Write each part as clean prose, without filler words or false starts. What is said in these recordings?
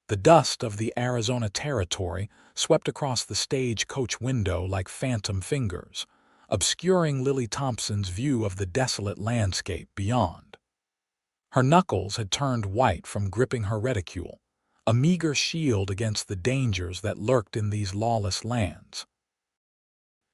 The dust of the Arizona Territory swept across the stagecoach window like phantom fingers, obscuring Lily Thompson's view of the desolate landscape beyond. Her knuckles had turned white from gripping her reticule, a meager shield against the dangers that lurked in these lawless lands.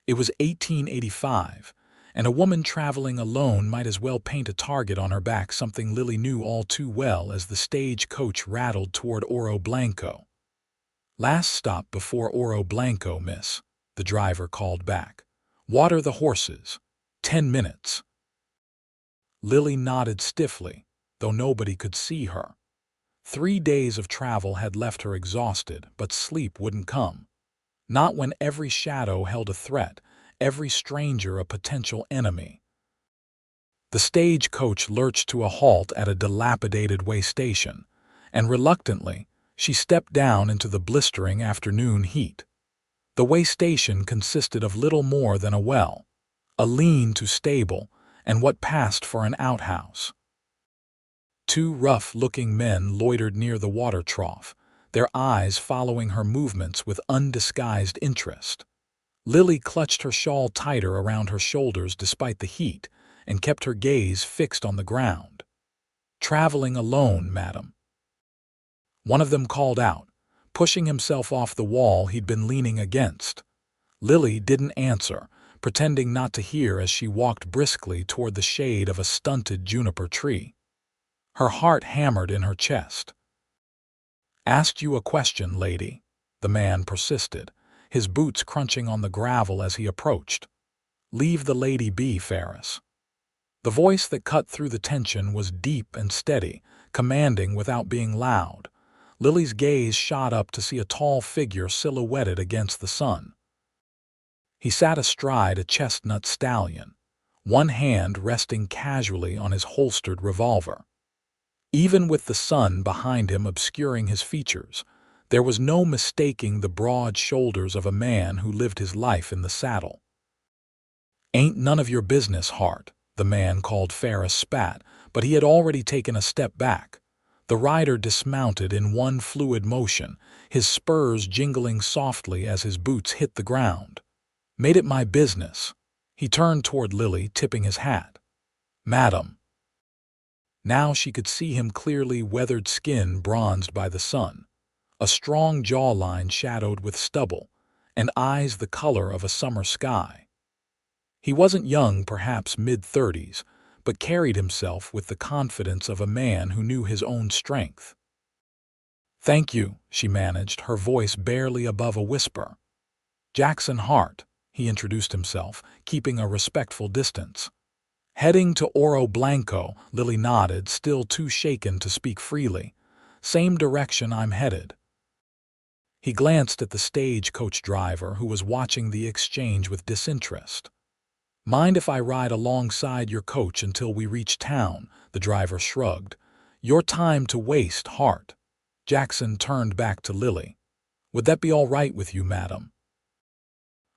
It was 1885, and a woman traveling alone might as well paint a target on her back, something Lily knew all too well as the stagecoach rattled toward Oro Blanco. "Last stop before Oro Blanco, miss," the driver called back. "Water the horses. 10 minutes." Lily nodded stiffly, though nobody could see her. 3 days of travel had left her exhausted, but sleep wouldn't come. Not when every shadow held a threat, every stranger a potential enemy. The stagecoach lurched to a halt at a dilapidated way station, and reluctantly, she stepped down into the blistering afternoon heat. The way station consisted of little more than a well, a lean-to stable, and what passed for an outhouse. 2 rough-looking men loitered near the water trough, their eyes following her movements with undisguised interest. Lily clutched her shawl tighter around her shoulders despite the heat and kept her gaze fixed on the ground. "Traveling alone, madam." One of them called out, pushing himself off the wall he'd been leaning against. Lily didn't answer, pretending not to hear as she walked briskly toward the shade of a stunted juniper tree. Her heart hammered in her chest. "Asked you a question, lady," the man persisted, his boots crunching on the gravel as he approached. "Leave the lady be, Ferris." The voice that cut through the tension was deep and steady, commanding without being loud. Lily's gaze shot up to see a tall figure silhouetted against the sun. He sat astride a chestnut stallion, one hand resting casually on his holstered revolver. Even with the sun behind him obscuring his features, there was no mistaking the broad shoulders of a man who lived his life in the saddle. "Ain't none of your business, Hart," the man called. Ferris spat, but he had already taken a step back. The rider dismounted in one fluid motion, his spurs jingling softly as his boots hit the ground. "Made it my business." He turned toward Lily, tipping his hat. "Madam." Now she could see him clearly, weathered skin bronzed by the sun, a strong jawline shadowed with stubble, and eyes the color of a summer sky. He wasn't young, perhaps mid-30s, but carried himself with the confidence of a man who knew his own strength. "Thank you," she managed, her voice barely above a whisper. "Jackson Hart," he introduced himself, keeping a respectful distance. "Heading to Oro Blanco," Lily nodded, still too shaken to speak freely. "Same direction I'm headed." He glanced at the stagecoach driver, who was watching the exchange with disinterest. "Mind if I ride alongside your coach until we reach town?" the driver shrugged. "Your time to waste, Hart." Jackson turned back to Lily. "Would that be all right with you, madam?"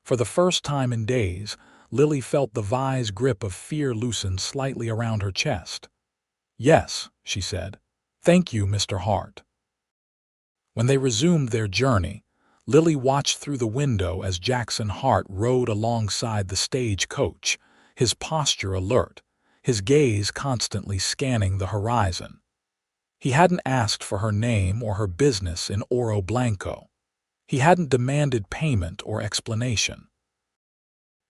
For the first time in days, Lily felt the vise grip of fear loosen slightly around her chest. "Yes," she said. "Thank you, Mr. Hart." When they resumed their journey, Lily watched through the window as Jackson Hart rode alongside the stagecoach, his posture alert, his gaze constantly scanning the horizon. He hadn't asked for her name or her business in Oro Blanco. He hadn't demanded payment or explanation.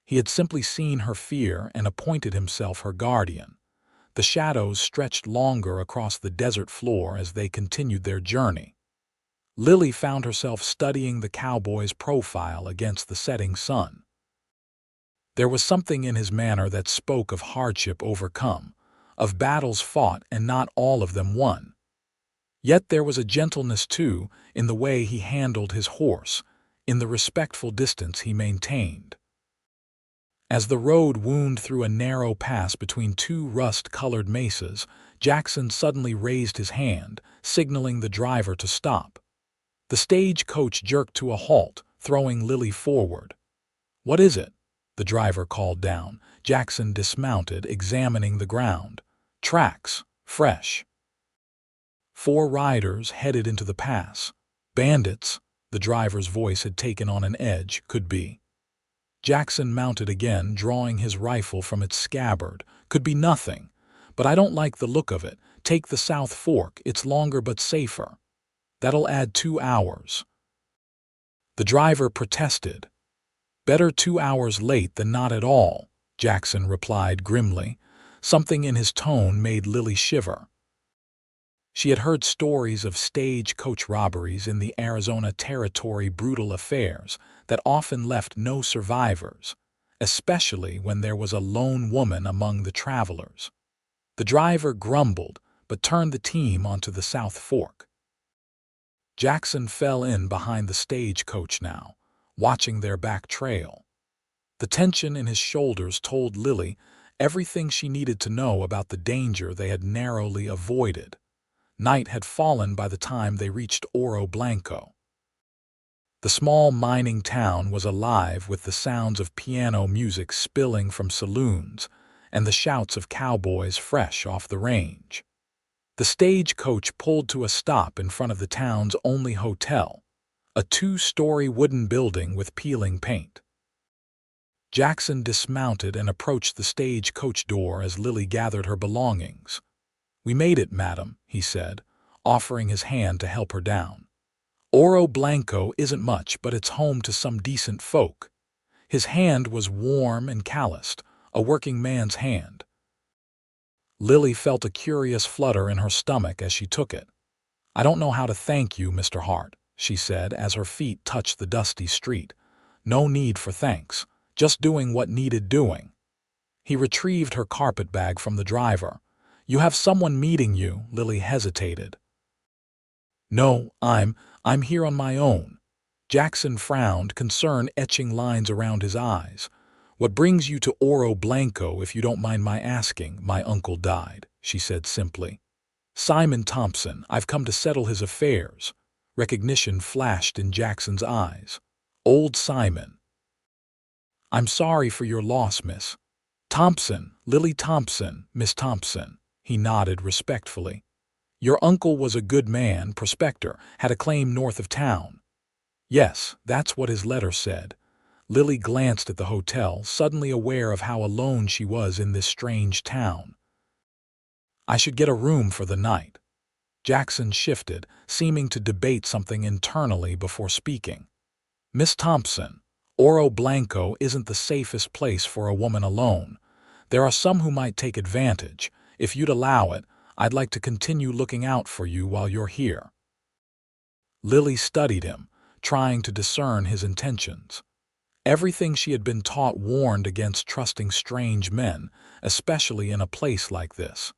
He had simply seen her fear and appointed himself her guardian. The shadows stretched longer across the desert floor as they continued their journey. Lily found herself studying the cowboy's profile against the setting sun. There was something in his manner that spoke of hardship overcome, of battles fought and not all of them won. Yet there was a gentleness, too, in the way he handled his horse, in the respectful distance he maintained. As the road wound through a narrow pass between 2 rust-colored mesas, Jackson suddenly raised his hand, signaling the driver to stop. The stagecoach jerked to a halt, throwing Lily forward. "What is it?" the driver called down. Jackson dismounted, examining the ground. "Tracks. Fresh." 4 riders headed into the pass. Bandits, the driver's voice had taken on an edge, could be. Jackson mounted again, drawing his rifle from its scabbard. Could be nothing. But I don't like the look of it. Take the South Fork, it's longer but safer. That'll add 2 hours. The driver protested. Better 2 hours late than not at all, Jackson replied grimly. Something in his tone made Lily shiver. She had heard stories of stagecoach robberies in the Arizona Territory, brutal affairs that often left no survivors, especially when there was a lone woman among the travelers. The driver grumbled, but turned the team onto the South Fork. Jackson fell in behind the stagecoach now, watching their back trail. The tension in his shoulders told Lily everything she needed to know about the danger they had narrowly avoided. Night had fallen by the time they reached Oro Blanco. The small mining town was alive with the sounds of piano music spilling from saloons and the shouts of cowboys fresh off the range. The stagecoach pulled to a stop in front of the town's only hotel, a 2-story wooden building with peeling paint. Jackson dismounted and approached the stagecoach door as Lily gathered her belongings. "We made it, madam," he said, offering his hand to help her down. "Oro Blanco isn't much, but it's home to some decent folk." His hand was warm and calloused, a working man's hand. Lily felt a curious flutter in her stomach as she took it. "I don't know how to thank you, Mr. Hart," she said as her feet touched the dusty street. "No need for thanks, just doing what needed doing." He retrieved her carpetbag from the driver. "You have someone meeting you," Lily hesitated. "No, I'm here on my own." Jackson frowned, concern etching lines around his eyes. "What brings you to Oro Blanco, if you don't mind my asking?" "My uncle died," she said simply. "Simon Thompson. I've come to settle his affairs." Recognition flashed in Jackson's eyes. "Old Simon." "I'm sorry for your loss, Miss Thompson." "Lily Thompson, Miss Thompson." He nodded respectfully. "Your uncle was a good man, prospector, had a claim north of town." "Yes, that's what his letter said." Lily glanced at the hotel, suddenly aware of how alone she was in this strange town. "I should get a room for the night." Jackson shifted, seeming to debate something internally before speaking. "Miss Thompson, Oro Blanco isn't the safest place for a woman alone. There are some who might take advantage. If you'd allow it, I'd like to continue looking out for you while you're here." Lily studied him, trying to discern his intentions. Everything she had been taught warned against trusting strange men, especially in a place like this.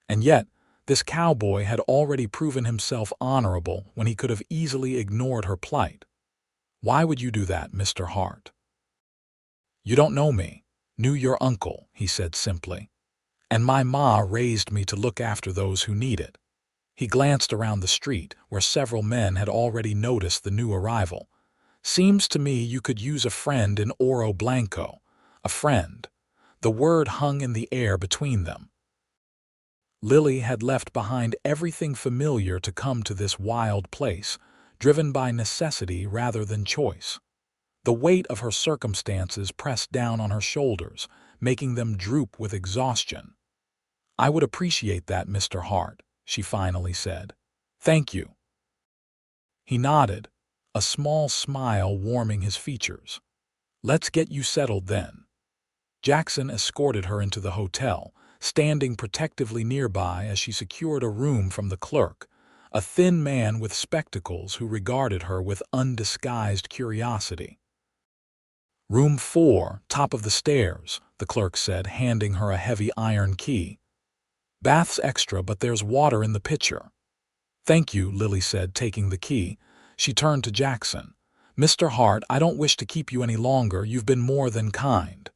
And yet, this cowboy had already proven himself honorable when he could have easily ignored her plight. "Why would you do that, Mr. Hart?" "You don't know me." "Knew your uncle," he said simply. "And my ma raised me to look after those who need it." He glanced around the street, where several men had already noticed the new arrival. "Seems to me you could use a friend in Oro Blanco." A friend. The word hung in the air between them. Lily had left behind everything familiar to come to this wild place, driven by necessity rather than choice. The weight of her circumstances pressed down on her shoulders, making them droop with exhaustion. "I would appreciate that, Mr. Hart," she finally said. "Thank you." He nodded, a small smile warming his features. "Let's get you settled then." Jackson escorted her into the hotel, standing protectively nearby as she secured a room from the clerk, a thin man with spectacles who regarded her with undisguised curiosity. "Room 4, top of the stairs," the clerk said, handing her a heavy iron key. "Bath's extra, but there's water in the pitcher." "Thank you," Lily said, taking the key. She turned to Jackson. "Mr. Hart, I don't wish to keep you any longer. You've been more than kind."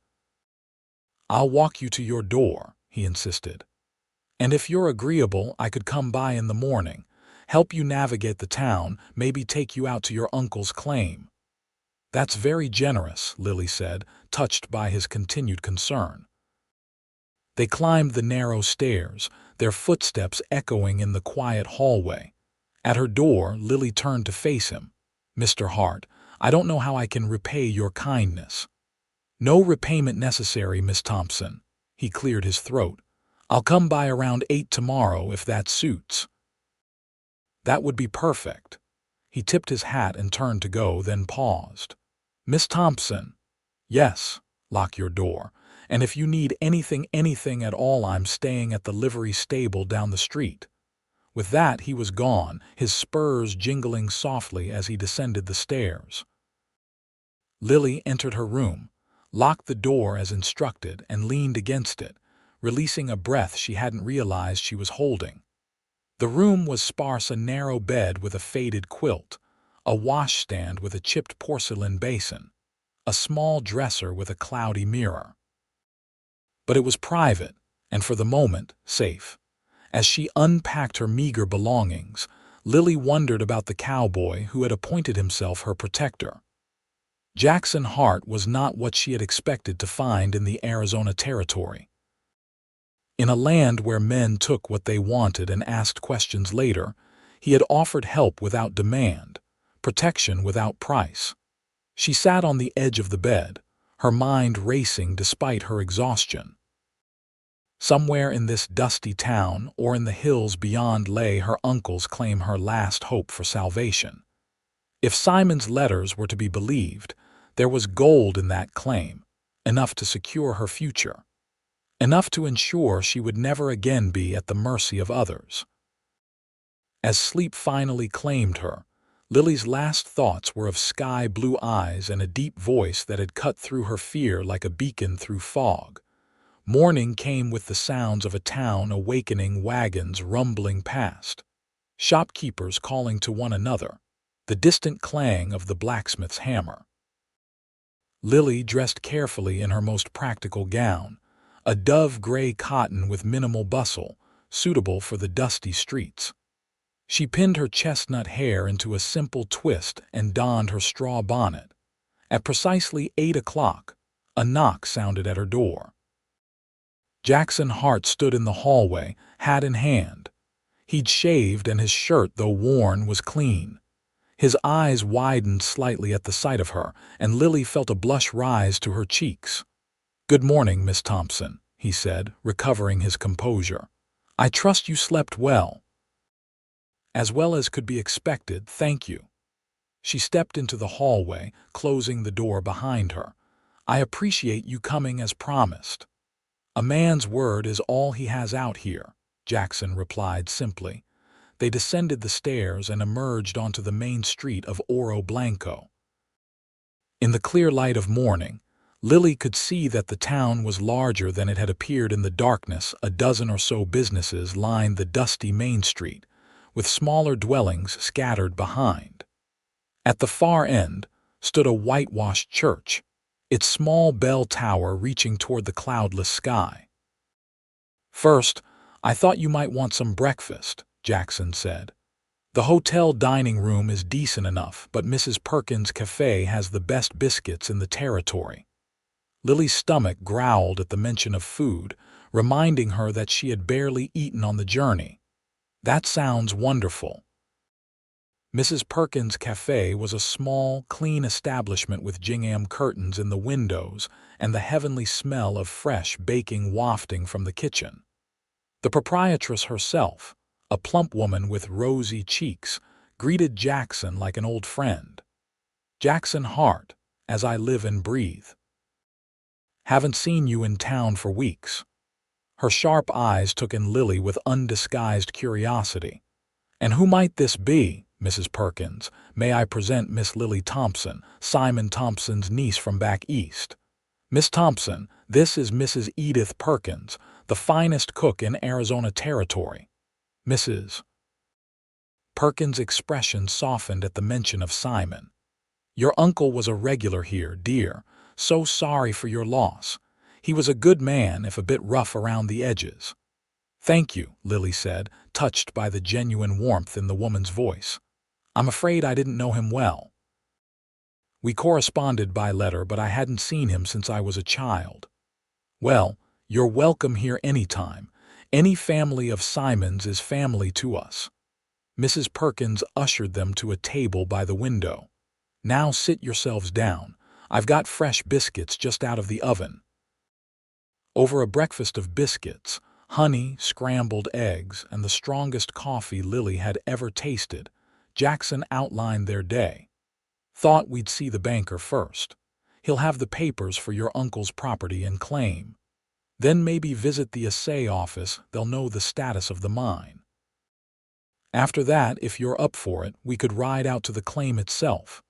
"I'll walk you to your door," he insisted. "And if you're agreeable, I could come by in the morning, help you navigate the town, maybe take you out to your uncle's claim." "That's very generous," Lily said, touched by his continued concern. They climbed the narrow stairs, their footsteps echoing in the quiet hallway. At her door, Lily turned to face him. "Mr. Hart, I don't know how I can repay your kindness." "No repayment necessary, Miss Thompson." He cleared his throat. "I'll come by around 8 tomorrow if that suits." "That would be perfect." He tipped his hat and turned to go, then paused. "Miss Thompson." "Yes, lock your door. And if you need anything at all, I'm staying at the livery stable down the street." With that, he was gone, his spurs jingling softly as he descended the stairs. Lily entered her room, locked the door as instructed, and leaned against it, releasing a breath she hadn't realized she was holding. The room was sparse: a narrow bed with a faded quilt, a washstand with a chipped porcelain basin, a small dresser with a cloudy mirror. But it was private, and for the moment, safe. As she unpacked her meager belongings, Lily wondered about the cowboy who had appointed himself her protector. Jackson Hart was not what she had expected to find in the Arizona Territory. In a land where men took what they wanted and asked questions later, he had offered help without demand, protection without price. She sat on the edge of the bed, her mind racing despite her exhaustion. Somewhere in this dusty town or in the hills beyond lay her uncle's claim, her last hope for salvation. If Simon's letters were to be believed, there was gold in that claim, enough to secure her future, enough to ensure she would never again be at the mercy of others. As sleep finally claimed her, Lily's last thoughts were of sky-blue eyes and a deep voice that had cut through her fear like a beacon through fog. Morning came with the sounds of a town awakening, wagons rumbling past, shopkeepers calling to one another, the distant clang of the blacksmith's hammer. Lily dressed carefully in her most practical gown, a dove-gray cotton with minimal bustle, suitable for the dusty streets. She pinned her chestnut hair into a simple twist and donned her straw bonnet. At precisely 8 o'clock, a knock sounded at her door. Jackson Hart stood in the hallway, hat in hand. He'd shaved, and his shirt, though worn, was clean. His eyes widened slightly at the sight of her, and Lily felt a blush rise to her cheeks. "Good morning, Miss Thompson," he said, recovering his composure. "I trust you slept well." "As well as could be expected, thank you." She stepped into the hallway, closing the door behind her. "I appreciate you coming as promised." "A man's word is all he has out here," Jackson replied simply. They descended the stairs and emerged onto the main street of Oro Blanco. In the clear light of morning, Lily could see that the town was larger than it had appeared in the darkness. A dozen or so businesses lined the dusty main street, with smaller dwellings scattered behind. At the far end stood a whitewashed church, its small bell tower reaching toward the cloudless sky. "First, I thought you might want some breakfast," Jackson said. "The hotel dining room is decent enough, but Mrs. Perkins' cafe has the best biscuits in the territory." Lily's stomach growled at the mention of food, reminding her that she had barely eaten on the journey. "That sounds wonderful." Mrs. Perkins' cafe was a small, clean establishment with gingham curtains in the windows and the heavenly smell of fresh baking wafting from the kitchen. The proprietress herself, a plump woman with rosy cheeks, greeted Jackson like an old friend. "Jackson Hart, as I live and breathe. Haven't seen you in town for weeks." Her sharp eyes took in Lily with undisguised curiosity. "And who might this be, Mrs. Perkins? May I present Miss Lily Thompson, Simon Thompson's niece from back east. Miss Thompson, this is Mrs. Edith Perkins, the finest cook in Arizona Territory. Mrs. Perkins' expression softened at the mention of Simon. "Your uncle was a regular here, dear. So sorry for your loss. He was a good man, if a bit rough around the edges." "Thank you," Lily said, touched by the genuine warmth in the woman's voice. "I'm afraid I didn't know him well. We corresponded by letter, but I hadn't seen him since I was a child." "Well, you're welcome here anytime. Any family of Simons is family to us. Mrs. Perkins ushered them to a table by the window. Now sit yourselves down. I've got fresh biscuits just out of the oven. Over a breakfast of biscuits, honey, scrambled eggs, and the strongest coffee Lily had ever tasted, Jackson outlined their day. Thought we'd see the banker first. He'll have the papers for your uncle's property and claim. Then maybe visit the assay office, they'll know the status of the mine. After that, if you're up for it, we could ride out to the claim itself.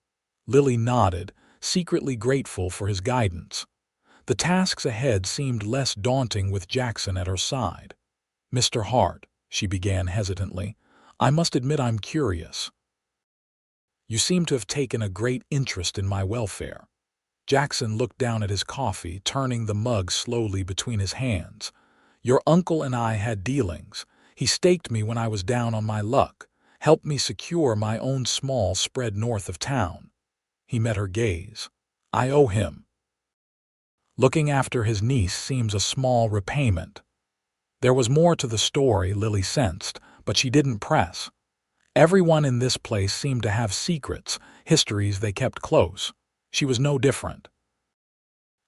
Lily nodded, secretly grateful for his guidance. The tasks ahead seemed less daunting with Jackson at her side. "Mr. Hart," she began hesitantly, "I must admit I'm curious. You seem to have taken a great interest in my welfare." Jackson looked down at his coffee, turning the mug slowly between his hands. "Your uncle and I had dealings. He staked me when I was down on my luck, helped me secure my own small spread north of town." He met her gaze. "I owe him. Looking after his niece seems a small repayment." There was more to the story, Lily sensed, but she didn't press. Everyone in this place seemed to have secrets, histories they kept close. She was no different.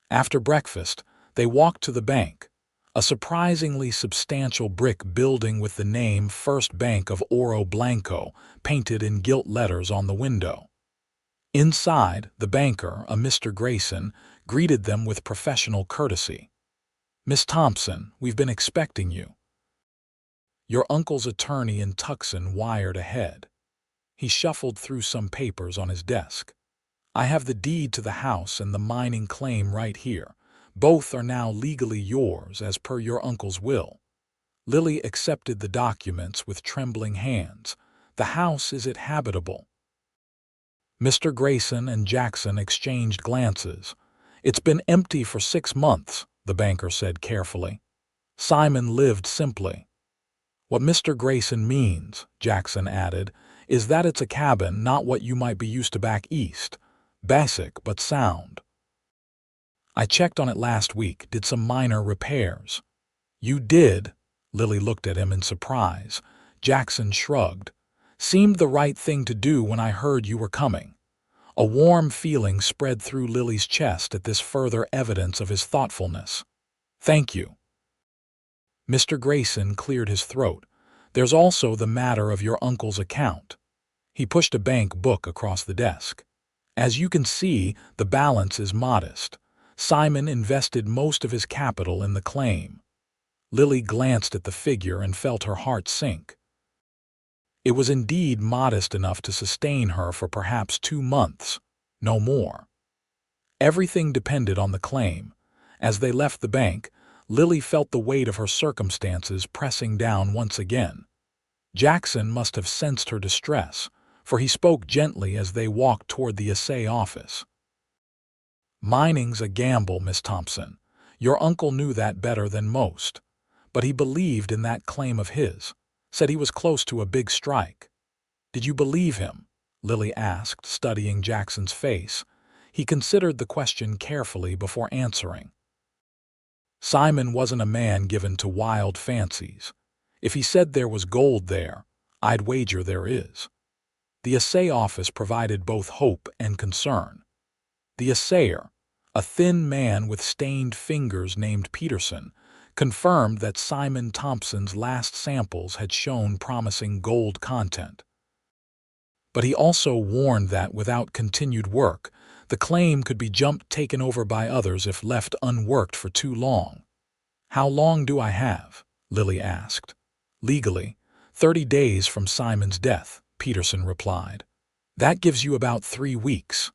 After breakfast, they walked to the bank, a surprisingly substantial brick building with the name First Bank of Oro Blanco painted in gilt letters on the window. Inside, the banker, a Mr. Grayson, greeted them with professional courtesy. "Miss Thompson, we've been expecting you." Your uncle's attorney in Tucson wired ahead. He shuffled through some papers on his desk. "I have the deed to the house and the mining claim right here. Both are now legally yours as per your uncle's will." Lily accepted the documents with trembling hands. "The house, is it habitable?" Mr. Grayson and Jackson exchanged glances. "It's been empty for 6 months, the banker said carefully. "Simon lived simply." "What Mr. Grayson means," Jackson added, "is that it's a cabin, not what you might be used to back east. Basic but sound. I checked on it last week, did some minor repairs." "You did?" Lily looked at him in surprise. Jackson shrugged. "Seemed the right thing to do when I heard you were coming." A warm feeling spread through Lily's chest at this further evidence of his thoughtfulness. "Thank you." Mr. Grayson cleared his throat. "There's also the matter of your uncle's account." He pushed a bank book across the desk. "As you can see, the balance is modest. Simon invested most of his capital in the claim." Lily glanced at the figure and felt her heart sink. It was indeed modest enough to sustain her for perhaps 2 months, no more. Everything depended on the claim. As they left the bank, Lily felt the weight of her circumstances pressing down once again. Jackson must have sensed her distress, for he spoke gently as they walked toward the assay office. "Mining's a gamble, Miss Thompson. Your uncle knew that better than most. But he believed in that claim of his. Said he was close to a big strike." "Did you believe him?" Lily asked, studying Jackson's face. He considered the question carefully before answering. "Simon wasn't a man given to wild fancies. If he said there was gold there, I'd wager there is." The assay office provided both hope and concern. The assayer, a thin man with stained fingers named Peterson, confirmed that Simon Thompson's last samples had shown promising gold content. But he also warned that without continued work, the claim could be taken over by others if left unworked for too long. "How long do I have?" Lily asked. "Legally, 30 days from Simon's death," Peterson replied. "That gives you about 3 weeks.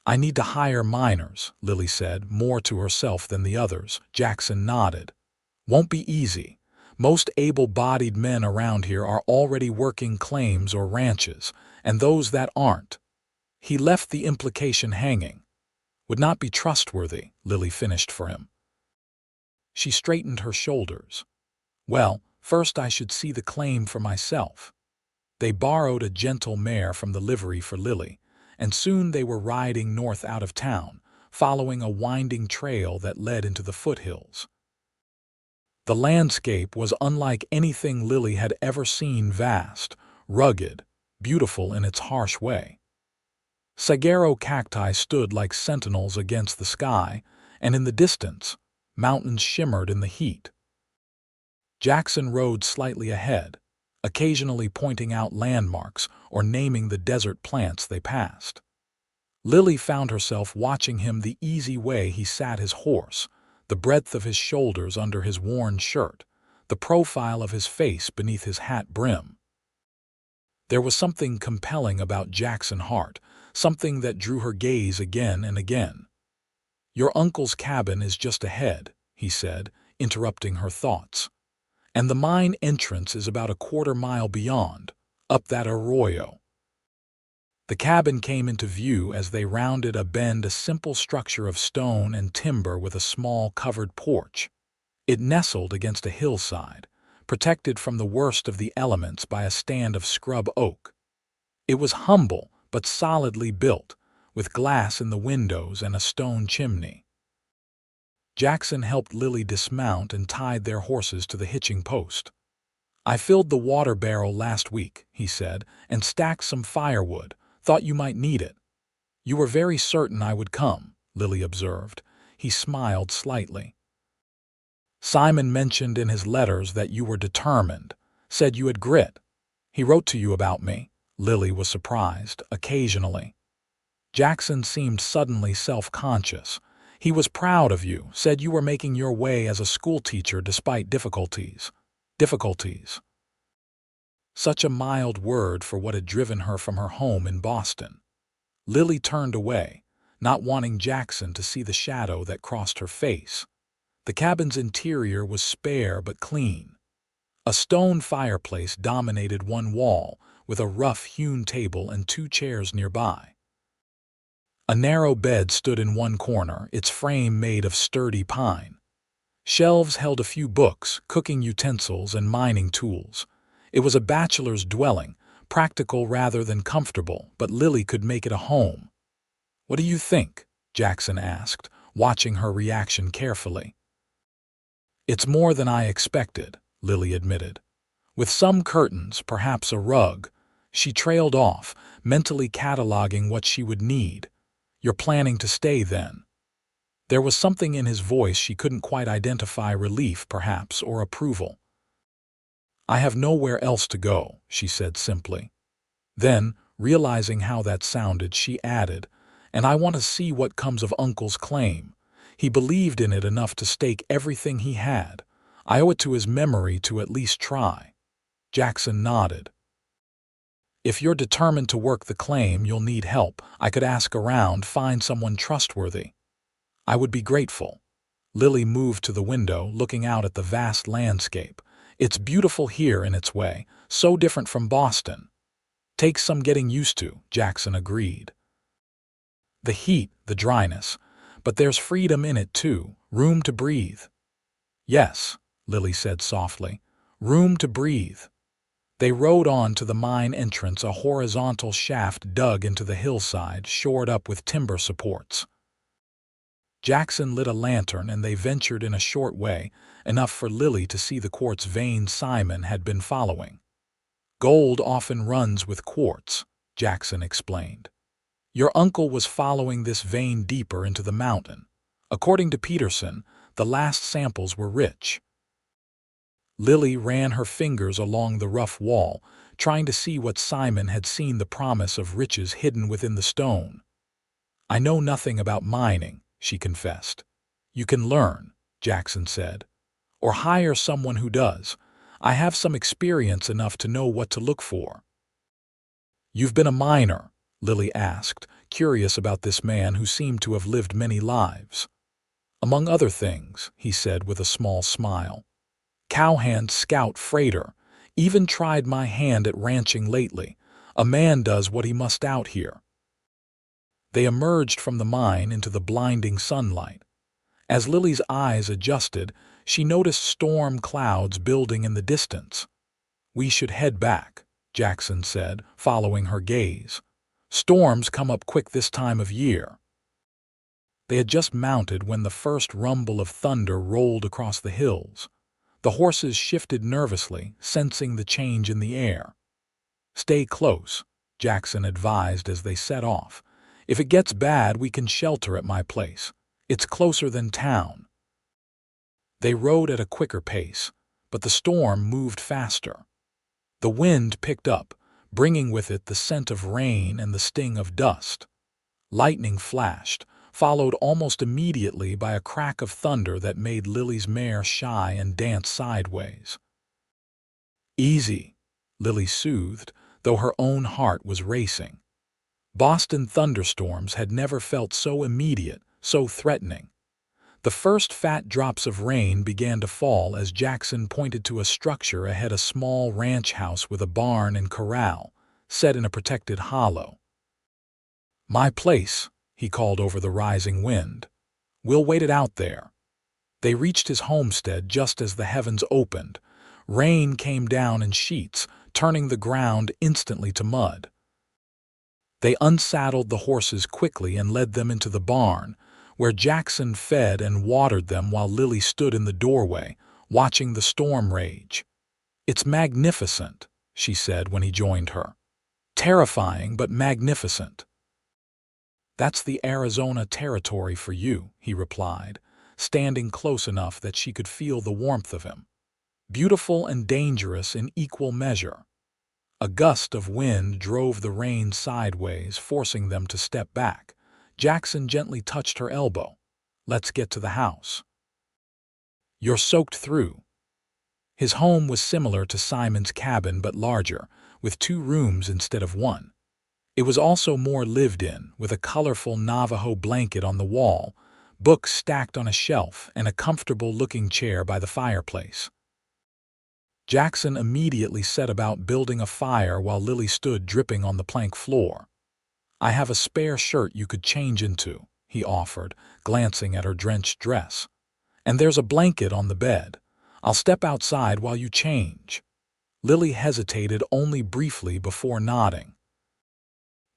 "I need to hire miners," Lily said, more to herself than the others. Jackson nodded. "Won't be easy. Most able-bodied men around here are already working claims or ranches, and those that aren't." He left the implication hanging. "Would not be trustworthy," Lily finished for him. She straightened her shoulders. "Well, first I should see the claim for myself." They borrowed a gentle mare from the livery for Lily, and soon they were riding north out of town, following a winding trail that led into the foothills. The landscape was unlike anything Lily had ever seen, vast, rugged, beautiful in its harsh way. Saguaro cacti stood like sentinels against the sky, and in the distance, mountains shimmered in the heat. Jackson rode slightly ahead, occasionally pointing out landmarks or naming the desert plants they passed. Lily found herself watching him, the easy way he sat his horse, the breadth of his shoulders under his worn shirt, the profile of his face beneath his hat brim. There was something compelling about Jackson Hart, something that drew her gaze again and again. "Your uncle's cabin is just ahead," he said, interrupting her thoughts. "And the mine entrance is about a quarter-mile beyond, up that arroyo." The cabin came into view as they rounded a bend, a simple structure of stone and timber with a small covered porch. It nestled against a hillside, protected from the worst of the elements by a stand of scrub oak. It was humble but solidly built, with glass in the windows and a stone chimney. Jackson helped Lily dismount and tied their horses to the hitching post. "I filled the water barrel last week," he said, "and stacked some firewood. Thought you might need it." "You were very certain I would come," Lily observed. He smiled slightly. "Simon mentioned in his letters that you were determined, said you had grit. He wrote to you about me." Lily was surprised, occasionally. Jackson seemed suddenly self-conscious. "He was proud of you, said you were making your way as a schoolteacher despite difficulties." Difficulties. Such a mild word for what had driven her from her home in Boston. Lily turned away, not wanting Jackson to see the shadow that crossed her face. The cabin's interior was spare but clean. A stone fireplace dominated one wall, with a rough-hewn table and 2 chairs nearby. A narrow bed stood in one corner, its frame made of sturdy pine. Shelves held a few books, cooking utensils, and mining tools. It was a bachelor's dwelling, practical rather than comfortable, but Lily could make it a home. "What do you think?" Jackson asked, watching her reaction carefully. "It's more than I expected," Lily admitted. "With some curtains, perhaps a rug." She trailed off, mentally cataloging what she would need. "You're planning to stay, then?" There was something in his voice she couldn't quite identify, relief, perhaps, or approval. "I have nowhere else to go," she said simply. Then, realizing how that sounded, she added, "And I want to see what comes of Uncle's claim. He believed in it enough to stake everything he had. I owe it to his memory to at least try." Jackson nodded. "If you're determined to work the claim, you'll need help. I could ask around, find someone trustworthy." "I would be grateful." Lily moved to the window, looking out at the vast landscape. "It's beautiful here in its way, so different from Boston." "Takes some getting used to," Jackson agreed. "The heat, the dryness. But there's freedom in it, too. Room to breathe." "Yes," Lily said softly. "Room to breathe." They rode on to the mine entrance, a horizontal shaft dug into the hillside, shored up with timber supports. Jackson lit a lantern and they ventured in a short way, enough for Lily to see the quartz vein Simon had been following. "Gold often runs with quartz," Jackson explained. "Your uncle was following this vein deeper into the mountain. According to Peterson, the last samples were rich." Lily ran her fingers along the rough wall, trying to see what Simon had seen, the promise of riches hidden within the stone. "I know nothing about mining," she confessed. "You can learn," Jackson said. "Or hire someone who does. I have some experience enough to know what to look for." "You've been a miner?" Lily asked, curious about this man who seemed to have lived many lives. "Among other things," he said with a small smile. "Cowhand, scout, freighter. Even tried my hand at ranching lately. A man does what he must out here." They emerged from the mine into the blinding sunlight. As Lily's eyes adjusted, she noticed storm clouds building in the distance. "We should head back," Jackson said, following her gaze. "Storms come up quick this time of year." They had just mounted when the first rumble of thunder rolled across the hills. The horses shifted nervously, sensing the change in the air. "Stay close," Jackson advised as they set off. "If it gets bad, we can shelter at my place. It's closer than town." They rode at a quicker pace, but the storm moved faster. The wind picked up, bringing with it the scent of rain and the sting of dust. Lightning flashed, followed almost immediately by a crack of thunder that made Lily's mare shy and dance sideways. "Easy," Lily soothed, though her own heart was racing. Boston thunderstorms had never felt so immediate, so threatening. The first fat drops of rain began to fall as Jackson pointed to a structure ahead, a small ranch house with a barn and corral, set in a protected hollow. "My place," he called over the rising wind. "We'll wait it out there." They reached his homestead just as the heavens opened. Rain came down in sheets, turning the ground instantly to mud. They unsaddled the horses quickly and led them into the barn, where Jackson fed and watered them while Lily stood in the doorway, watching the storm rage. "It's magnificent," she said when he joined her. "Terrifying, but magnificent." "That's the Arizona territory for you," he replied, standing close enough that she could feel the warmth of him. "Beautiful and dangerous in equal measure." A gust of wind drove the rain sideways, forcing them to step back. Jackson gently touched her elbow. "Let's get to the house." "You're soaked through." His home was similar to Simon's cabin but larger, with 2 rooms instead of 1. It was also more lived in, with a colorful Navajo blanket on the wall, books stacked on a shelf, and a comfortable-looking chair by the fireplace. Jackson immediately set about building a fire while Lily stood dripping on the plank floor. "I have a spare shirt you could change into," he offered, glancing at her drenched dress. "And there's a blanket on the bed. I'll step outside while you change." Lily hesitated only briefly before nodding.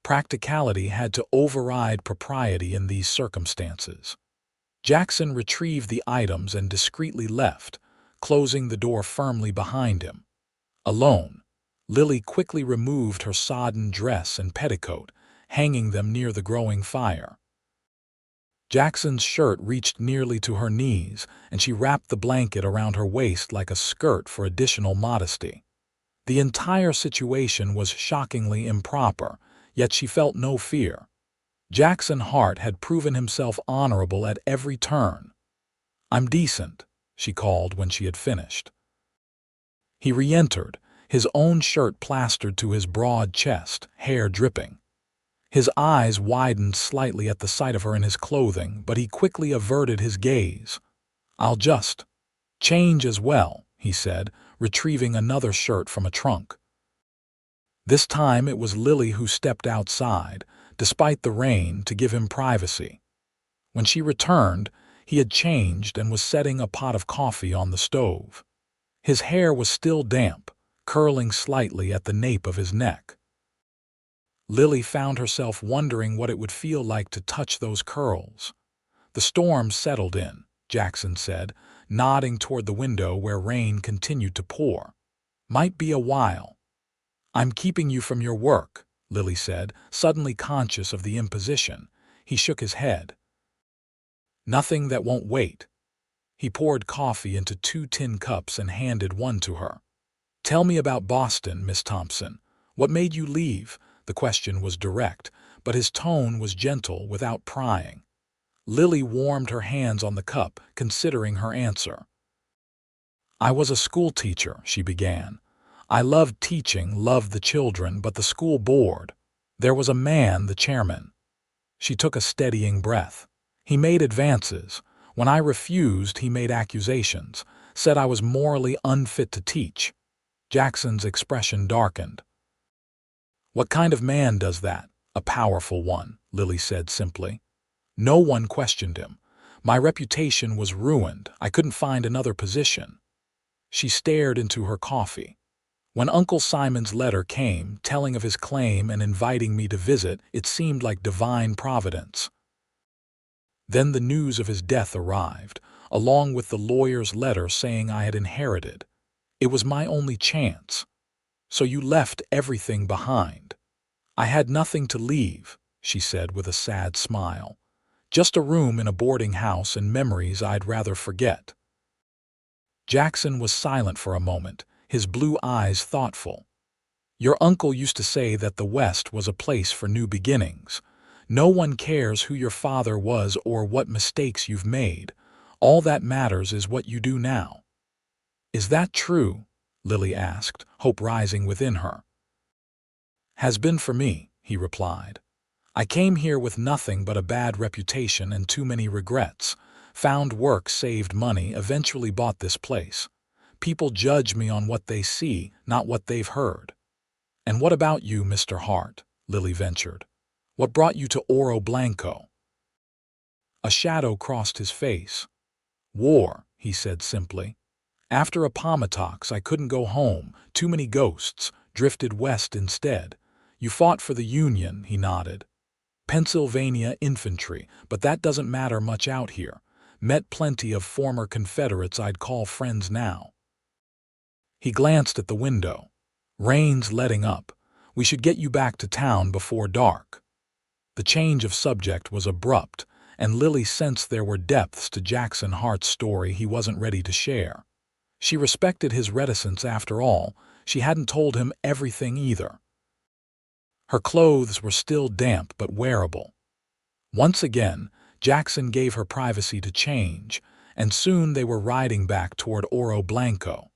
Practicality had to override propriety in these circumstances. Jackson retrieved the items and discreetly left, closing the door firmly behind him. Alone, Lily quickly removed her sodden dress and petticoat, hanging them near the growing fire. Jackson's shirt reached nearly to her knees, and she wrapped the blanket around her waist like a skirt for additional modesty. The entire situation was shockingly improper, yet she felt no fear. Jackson Hart had proven himself honorable at every turn. "I'm decent," she called when she had finished. He re-entered, his own shirt plastered to his broad chest, hair dripping. His eyes widened slightly at the sight of her in his clothing, but he quickly averted his gaze. "I'll just change as well," he said, retrieving another shirt from a trunk. This time it was Lily who stepped outside, despite the rain, to give him privacy. When she returned, he had changed and was setting a pot of coffee on the stove. His hair was still damp, curling slightly at the nape of his neck. Lily found herself wondering what it would feel like to touch those curls. "The storm settled in," Jackson said, nodding toward the window where rain continued to pour. "Might be a while." "I'm keeping you from your work," Lily said, suddenly conscious of the imposition. He shook his head. "Nothing that won't wait." He poured coffee into 2 tin cups and handed one to her. "Tell me about Boston, Miss Thompson. What made you leave?" The question was direct, but his tone was gentle, without prying. Lily warmed her hands on the cup, considering her answer. "I was a school teacher," she began. "I loved teaching, loved the children, but the school board. There was a man, the chairman." She took a steadying breath. "He made advances. When I refused, he made accusations, said I was morally unfit to teach." Jackson's expression darkened. "What kind of man does that?" "A powerful one," Lily said simply. "No one questioned him. My reputation was ruined. I couldn't find another position." She stared into her coffee. "When Uncle Simon's letter came, telling of his claim and inviting me to visit, it seemed like divine providence. Then the news of his death arrived, along with the lawyer's letter saying I had inherited. It was my only chance. So you left everything behind. I had nothing to leave, she said with a sad smile. Just a room in a boarding house and memories I'd rather forget. Jackson was silent for a moment, his blue eyes thoughtful. Your uncle used to say that the West was a place for new beginnings. No one cares who your father was or what mistakes you've made. All that matters is what you do now. Is that true? Lily asked, hope rising within her. Has been for me, he replied. I came here with nothing but a bad reputation and too many regrets. Found work, saved money, eventually bought this place. People judge me on what they see, not what they've heard. And what about you, Mr. Hart? Lily ventured. What brought you to Oro Blanco? A shadow crossed his face. War, he said simply. After Appomattox, I couldn't go home. Too many ghosts. Drifted west instead. You fought for the Union, he nodded. Pennsylvania infantry, but that doesn't matter much out here. Met plenty of former Confederates I'd call friends now. He glanced at the window. Rain's letting up. We should get you back to town before dark. The change of subject was abrupt, and Lily sensed there were depths to Jackson Hart's story he wasn't ready to share. She respected his reticence after all. She hadn't told him everything either. Her clothes were still damp but wearable. Once again, Jackson gave her privacy to change, and soon they were riding back toward Oro Blanco.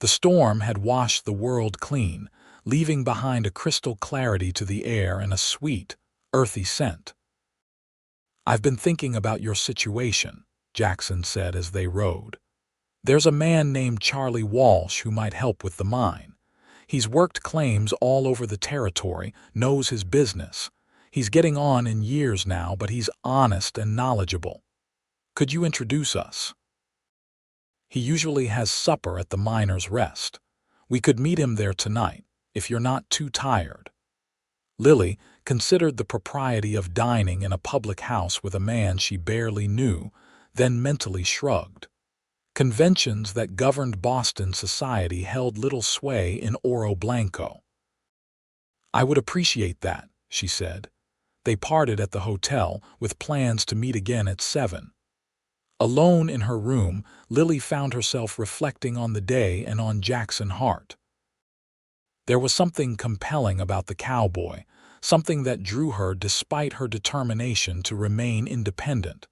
The storm had washed the world clean, leaving behind a crystal clarity to the air and a sweet, earthy scent. I've been thinking about your situation, Jackson said as they rode. There's a man named Charlie Walsh who might help with the mine. He's worked claims all over the territory, knows his business. He's getting on in years now, but he's honest and knowledgeable. Could you introduce us? He usually has supper at the Miner's Rest. We could meet him there tonight, if you're not too tired. Lily considered the propriety of dining in a public house with a man she barely knew, then mentally shrugged. Conventions that governed Boston society held little sway in Oro Blanco. I would appreciate that, she said. They parted at the hotel, with plans to meet again at 7. Alone in her room, Lily found herself reflecting on the day and on Jackson Hart. There was something compelling about the cowboy, something that drew her despite her determination to remain independent.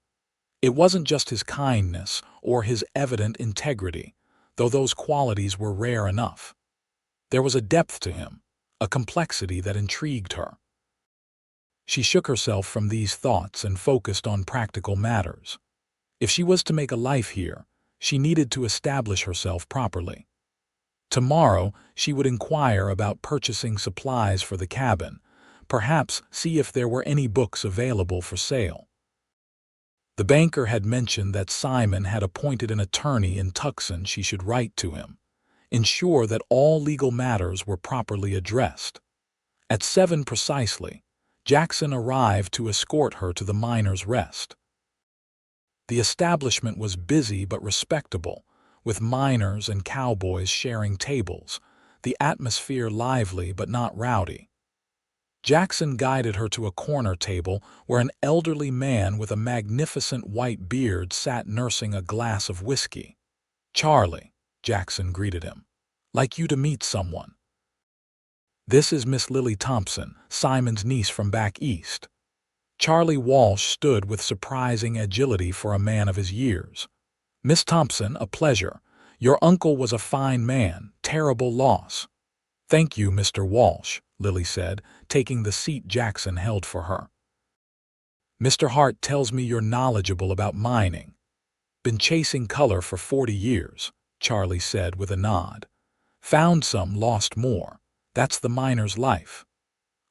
It wasn't just his kindness or his evident integrity, though those qualities were rare enough. There was a depth to him, a complexity that intrigued her. She shook herself from these thoughts and focused on practical matters. If she was to make a life here, she needed to establish herself properly. Tomorrow, she would inquire about purchasing supplies for the cabin, perhaps see if there were any books available for sale. The banker had mentioned that Simon had appointed an attorney in Tucson. She should write to him, ensure that all legal matters were properly addressed. At 7 precisely, Jackson arrived to escort her to the Miner's Rest. The establishment was busy but respectable, with miners and cowboys sharing tables, the atmosphere lively but not rowdy. Jackson guided her to a corner table where an elderly man with a magnificent white beard sat nursing a glass of whiskey. Charlie, Jackson greeted him. Like you to meet someone. This is Miss Lily Thompson, Simon's niece from back east. Charlie Walsh stood with surprising agility for a man of his years. Miss Thompson, a pleasure. Your uncle was a fine man, terrible loss. Thank you, Mr. Walsh, Lily said, taking the seat Jackson held for her. Mr. Hart tells me you're knowledgeable about mining. Been chasing color for 40 years, Charlie said with a nod. Found some, lost more. That's the miner's life.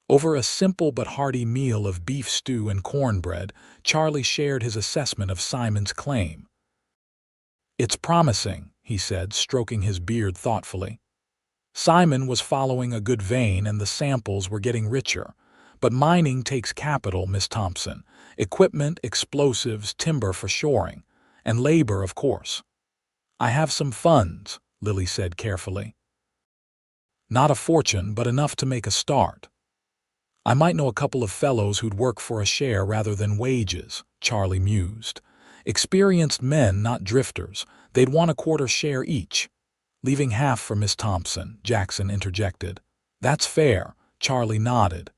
Over a simple but hearty meal of beef stew and cornbread, Charlie shared his assessment of Simon's claim. It's promising, he said, stroking his beard thoughtfully. Simon was following a good vein and the samples were getting richer. But mining takes capital, Miss Thompson. Equipment, explosives, timber for shoring. And labor, of course. I have some funds, Lily said carefully. Not a fortune, but enough to make a start. I might know a couple of fellows who'd work for a share rather than wages, Charlie mused. Experienced men, not drifters. They'd want a quarter share each. Leaving half for Miss Thompson, Jackson interjected. That's fair, Charlie nodded.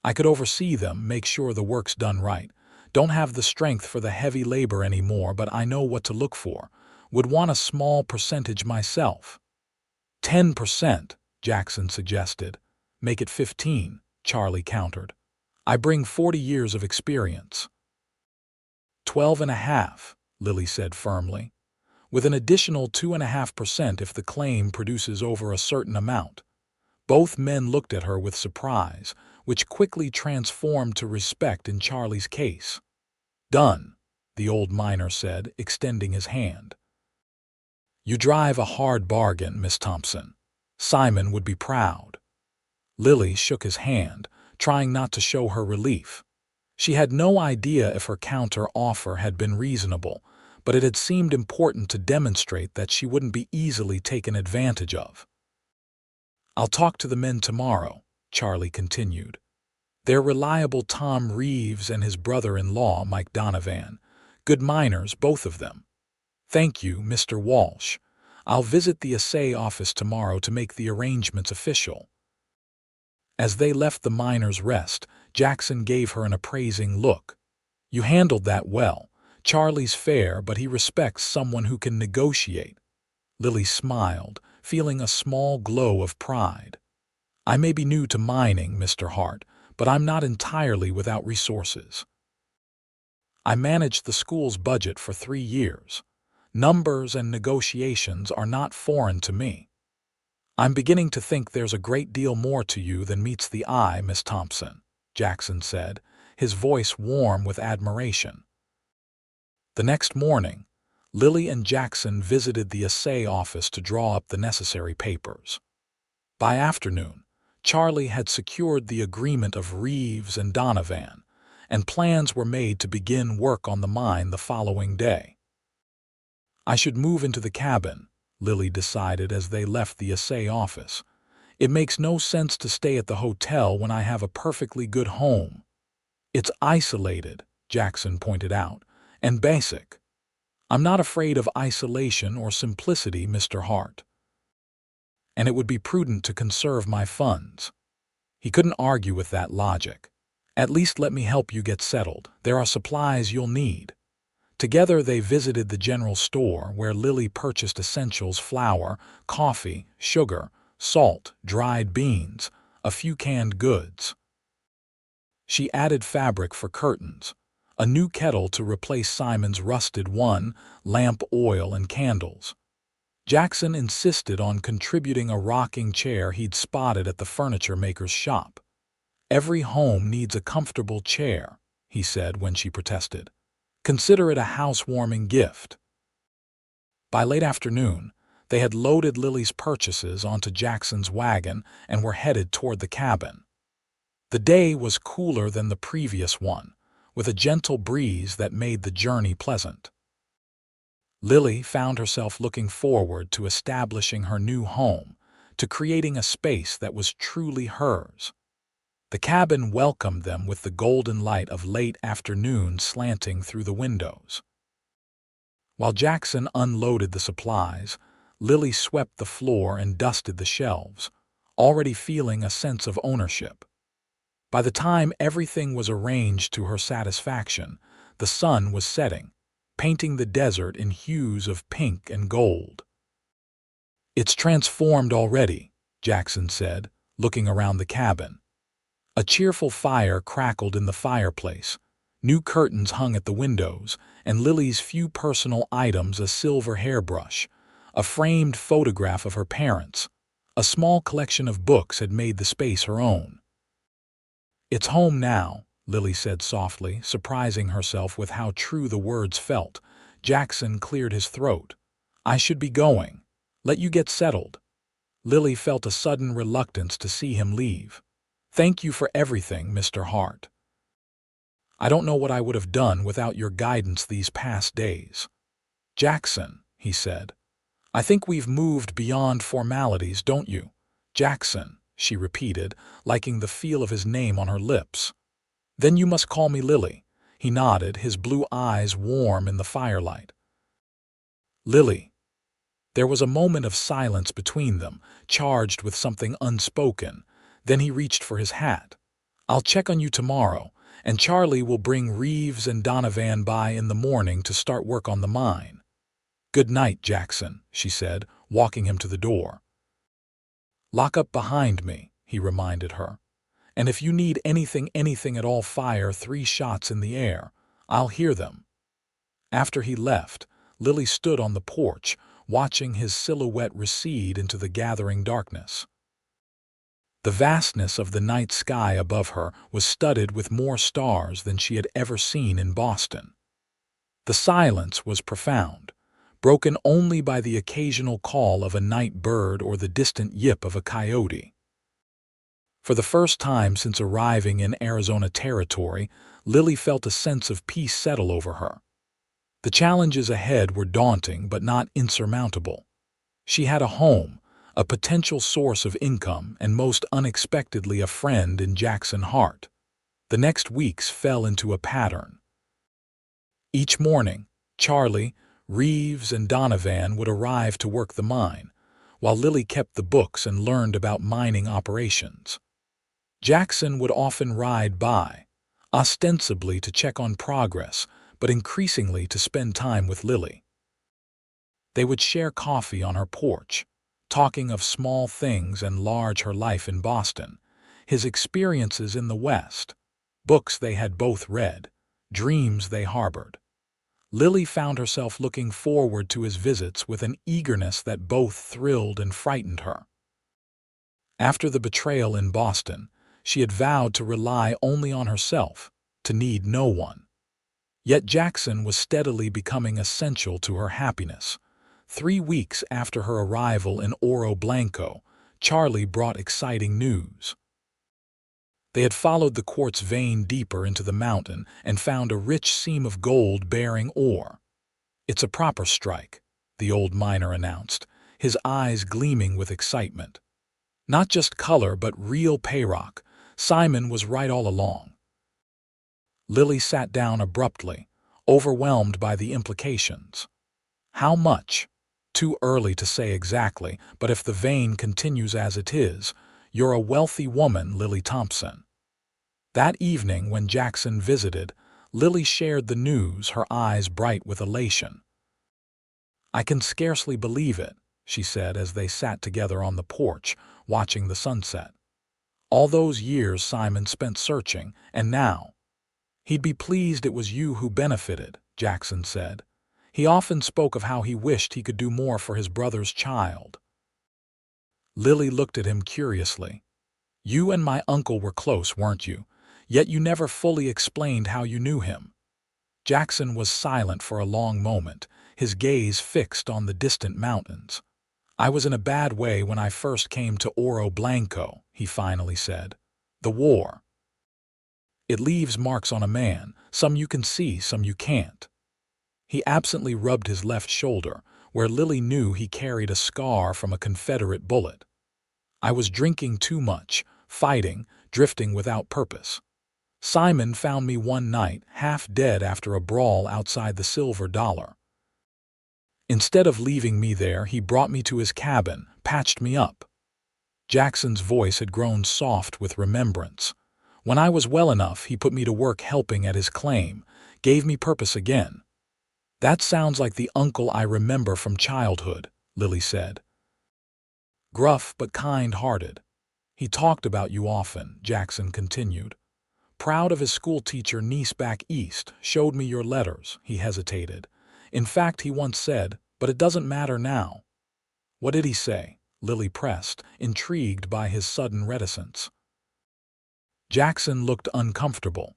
I could oversee them, make sure the work's done right. Don't have the strength for the heavy labor anymore, but I know what to look for. Would want a small percentage myself. 10%, Jackson suggested. Make it 15, Charlie countered. I bring 40 years of experience. 12.5, Lily said firmly. With an additional 2.5% if the claim produces over a certain amount. Both men looked at her with surprise, which quickly transformed to respect in Charlie's case. Done, the old miner said, extending his hand. You drive a hard bargain, Miss Thompson. Simon would be proud. Lily shook his hand, trying not to show her relief. She had no idea if her counter-offer had been reasonable, but it had seemed important to demonstrate that she wouldn't be easily taken advantage of. I'll talk to the men tomorrow, Charlie continued. They're reliable Tom Reeves and his brother-in-law, Mike Donovan. Good miners, both of them. Thank you, Mr. Walsh. I'll visit the assay office tomorrow to make the arrangements official. As they left the miner's rest, Jackson gave her an appraising look. You handled that well. Charlie's fair, but he respects someone who can negotiate. Lily smiled, feeling a small glow of pride. I may be new to mining, Mr. Hart, but I'm not entirely without resources. I managed the school's budget for 3 years. Numbers and negotiations are not foreign to me. I'm beginning to think there's a great deal more to you than meets the eye, Miss Thompson, Jackson said, his voice warm with admiration. The next morning, Lily and Jackson visited the assay office to draw up the necessary papers. By afternoon, Charlie had secured the agreement of Reeves and Donovan, and plans were made to begin work on the mine the following day. I should move into the cabin, Lily decided as they left the assay office. It makes no sense to stay at the hotel when I have a perfectly good home. It's isolated, Jackson pointed out, and basic. I'm not afraid of isolation or simplicity, Mr. Hart. And it would be prudent to conserve my funds. He couldn't argue with that logic. At least let me help you get settled. There are supplies you'll need. Together they visited the general store where Lily purchased essentials: flour, coffee, sugar, salt, dried beans, a few canned goods. She added fabric for curtains, a new kettle to replace Simon's rusted one, lamp oil and candles. Jackson insisted on contributing a rocking chair he'd spotted at the furniture maker's shop. Every home needs a comfortable chair, he said when she protested. Consider it a housewarming gift. By late afternoon, they had loaded Lily's purchases onto Jackson's wagon and were headed toward the cabin. The day was cooler than the previous one, with a gentle breeze that made the journey pleasant. Lily found herself looking forward to establishing her new home, to creating a space that was truly hers. The cabin welcomed them with the golden light of late afternoon slanting through the windows. While Jackson unloaded the supplies, Lily swept the floor and dusted the shelves, already feeling a sense of ownership. By the time everything was arranged to her satisfaction, the sun was setting, painting the desert in hues of pink and gold. It's transformed already, Jackson said, looking around the cabin. A cheerful fire crackled in the fireplace, new curtains hung at the windows, and Lily's few personal items: a silver hairbrush, a framed photograph of her parents, a small collection of books had made the space her own. It's home now, Lily said softly, surprising herself with how true the words felt. Jackson cleared his throat. I should be going. Let you get settled. Lily felt a sudden reluctance to see him leave. Thank you for everything, Mr. Hart. I don't know what I would have done without your guidance these past days." "Jackson," he said, "I think we've moved beyond formalities, don't you?" "Jackson," she repeated, liking the feel of his name on her lips. "Then you must call me Lily." He nodded, his blue eyes warm in the firelight. "Lily." There was a moment of silence between them, charged with something unspoken. Then he reached for his hat. "I'll check on you tomorrow, and Charlie will bring Reeves and Donovan by in the morning to start work on the mine." "Good night, Jackson," she said, walking him to the door. "Lock up behind me," he reminded her. "And if you need anything at all, fire 3 shots in the air. I'll hear them." After he left, Lily stood on the porch, watching his silhouette recede into the gathering darkness. The vastness of the night sky above her was studded with more stars than she had ever seen in Boston. The silence was profound, broken only by the occasional call of a night bird or the distant yip of a coyote. For the first time since arriving in Arizona territory, Lily felt a sense of peace settle over her. The challenges ahead were daunting but not insurmountable. She had a home, a potential source of income, and most unexpectedly a friend in Jackson Hart. The next weeks fell into a pattern. Each morning, Charlie, Reeves, and Donovan would arrive to work the mine, while Lily kept the books and learned about mining operations. Jackson would often ride by, ostensibly to check on progress, but increasingly to spend time with Lily. They would share coffee on her porch, talking of small things and large her life in Boston, his experiences in the West, books they had both read, dreams they harbored. Lily found herself looking forward to his visits with an eagerness that both thrilled and frightened her. After the betrayal in Boston, she had vowed to rely only on herself, to need no one. Yet Jackson was steadily becoming essential to her happiness. 3 weeks after her arrival in Oro Blanco, Charlie brought exciting news. They had followed the quartz vein deeper into the mountain and found a rich seam of gold bearing ore. "It's a proper strike," the old miner announced, his eyes gleaming with excitement. "Not just color, but real payrock. Simon was right all along." Lily sat down abruptly, overwhelmed by the implications. "How much?" "Too early to say exactly, but if the vein continues as it is, you're a wealthy woman, Lily Thompson." That evening, when Jackson visited, Lily shared the news, her eyes bright with elation. "I can scarcely believe it," she said as they sat together on the porch, watching the sunset. "All those years Simon spent searching, and now—" "He'd be pleased it was you who benefited," Jackson said. He often spoke of how he wished he could do more for his brother's child. Lily looked at him curiously. "You and my uncle were close, weren't you? Yet you never fully explained how you knew him." Jackson was silent for a long moment, his gaze fixed on the distant mountains. "I was in a bad way when I first came to Oro Blanco," he finally said. "The war. It leaves marks on a man, some you can see, some you can't." He absently rubbed his left shoulder, where Lily knew he carried a scar from a Confederate bullet. "I was drinking too much, fighting, drifting without purpose. Simon found me one night, half dead after a brawl outside the Silver Dollar. Instead of leaving me there, he brought me to his cabin, patched me up." Jackson's voice had grown soft with remembrance. "When I was well enough, he put me to work helping at his claim, gave me purpose again." "That sounds like the uncle I remember from childhood," Lily said. "Gruff but kind-hearted. He talked about you often," Jackson continued. "Proud of his schoolteacher niece back east, showed me your letters." He hesitated. "In fact, he once said, but it doesn't matter now." "What did he say?" Lily pressed, intrigued by his sudden reticence. Jackson looked uncomfortable.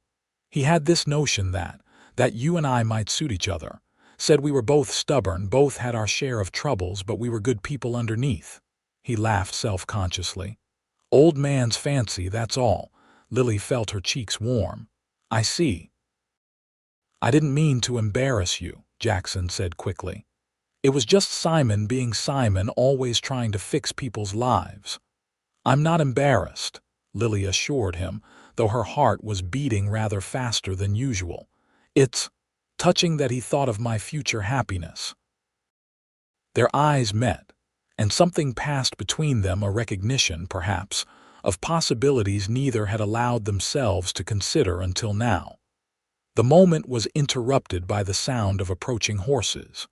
"He had this notion that you and I might suit each other. Said we were both stubborn, both had our share of troubles, but we were good people underneath." He laughed self-consciously. "Old man's fancy, that's all." Lily felt her cheeks warm. "I see. I didn't mean to embarrass you, Jackson said quickly. It was just Simon being Simon, always trying to fix people's lives. I'm not embarrassed, Lily assured him, though her heart was beating rather faster than usual. It's touching that he thought of my future happiness. Their eyes met, and something passed between them, a recognition, perhaps, of possibilities neither had allowed themselves to consider until now. The moment was interrupted by the sound of approaching horses.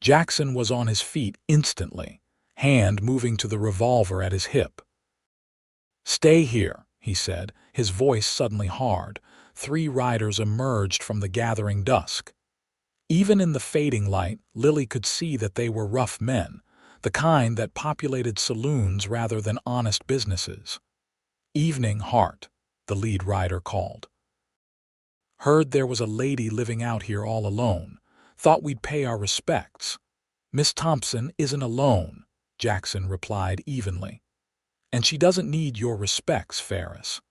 Jackson was on his feet instantly, hand moving to the revolver at his hip. "Stay here," he said, his voice suddenly hard. 3 riders emerged from the gathering dusk. Even in the fading light, Lily could see that they were rough men, the kind that populated saloons rather than honest businesses. "Evening, Hart," the lead rider called. "Heard there was a lady living out here all alone. Thought we'd pay our respects." "Miss Thompson isn't alone," Jackson replied evenly. "And she doesn't need your respects, Ferris."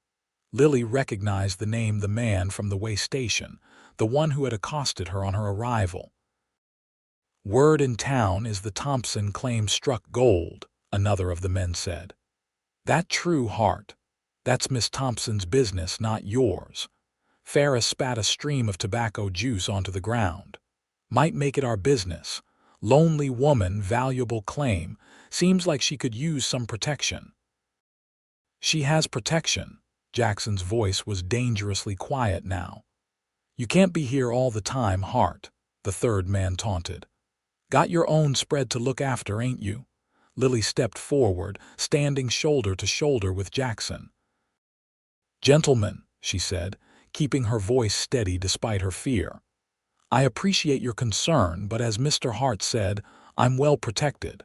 Lily recognized the name, the man from the way station, the one who had accosted her on her arrival. "Word in town is the Thompson claim struck gold," another of the men said. "That true, Hart? That's Miss Thompson's business, not yours." Ferris spat a stream of tobacco juice onto the ground. "Might make it our business. Lonely woman, valuable claim. Seems like she could use some protection." "She has protection." Jackson's voice was dangerously quiet now. "You can't be here all the time, Hart," the third man taunted. "Got your own spread to look after, ain't you?" Lily stepped forward, standing shoulder to shoulder with Jackson. "Gentlemen," she said, keeping her voice steady despite her fear, "I appreciate your concern, but as Mr. Hart said, I'm well protected.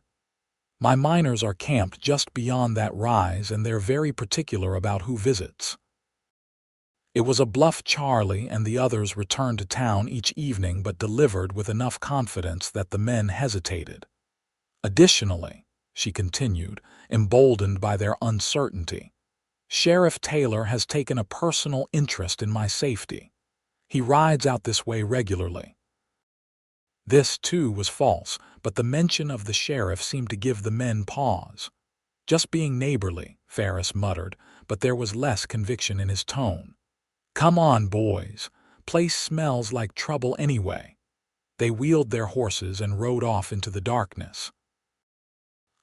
My miners are camped just beyond that rise, and they're very particular about who visits." It was a bluff Charlie and the others returned to town each evening, but delivered with enough confidence that the men hesitated. "Additionally," she continued, emboldened by their uncertainty, "Sheriff Taylor has taken a personal interest in my safety. He rides out this way regularly." This, too, was false, but the mention of the sheriff seemed to give the men pause. "Just being neighborly," Ferris muttered, but there was less conviction in his tone. "Come on, boys. Place smells like trouble anyway." They wheeled their horses and rode off into the darkness.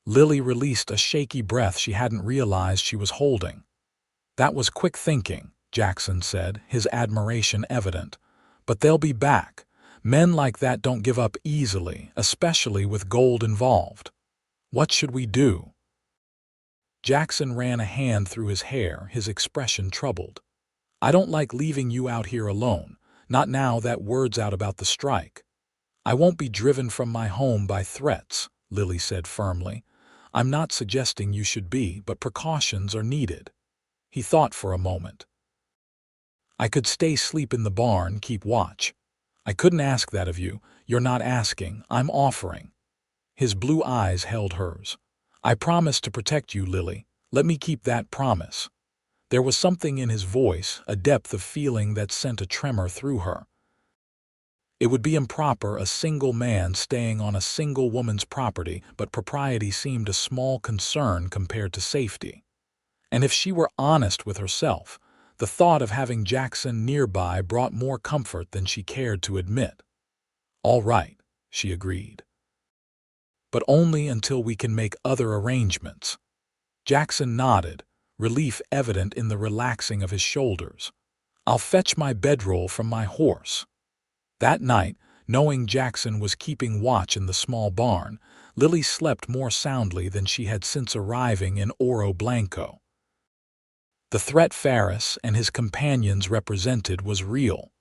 Lily released a shaky breath she hadn't realized she was holding. "That was quick thinking," Jackson said, his admiration evident. "But they'll be back. Men like that don't give up easily, especially with gold involved. What should we do?" Jackson ran a hand through his hair, his expression troubled. "I don't like leaving you out here alone, not now that word's out about the strike." "I won't be driven from my home by threats," Lily said firmly. "I'm not suggesting you should be, but precautions are needed." He thought for a moment. "I could stay sleep in the barn, keep watch." "I couldn't ask that of you. You're not asking, I'm offering." His blue eyes held hers. "I promise to protect you, Lily. Let me keep that promise." There was something in his voice, a depth of feeling that sent a tremor through her. It would be improper, a single man staying on a single woman's property, but propriety seemed a small concern compared to safety. And if she were honest with herself, the thought of having Jackson nearby brought more comfort than she cared to admit. "All right," she agreed. "But only until we can make other arrangements." Jackson nodded, relief evident in the relaxing of his shoulders. "I'll fetch my bedroll from my horse." That night, knowing Jackson was keeping watch in the small barn, Lily slept more soundly than she had since arriving in Oro Blanco. The threat Ferris and his companions represented was real,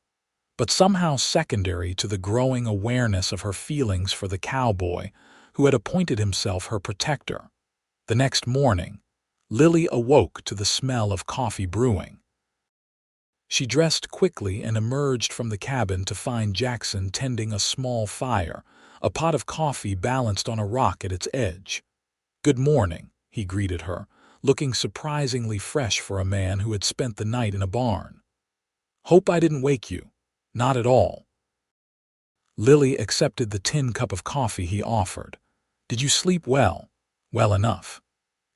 but somehow secondary to the growing awareness of her feelings for the cowboy who had appointed himself her protector. The next morning, Lily awoke to the smell of coffee brewing. She dressed quickly and emerged from the cabin to find Jackson tending a small fire, a pot of coffee balanced on a rock at its edge. "Good morning," he greeted her, looking surprisingly fresh for a man who had spent the night in a barn. "Hope I didn't wake you." Not at all. Lily accepted the tin cup of coffee he offered. Did you sleep well? Well enough.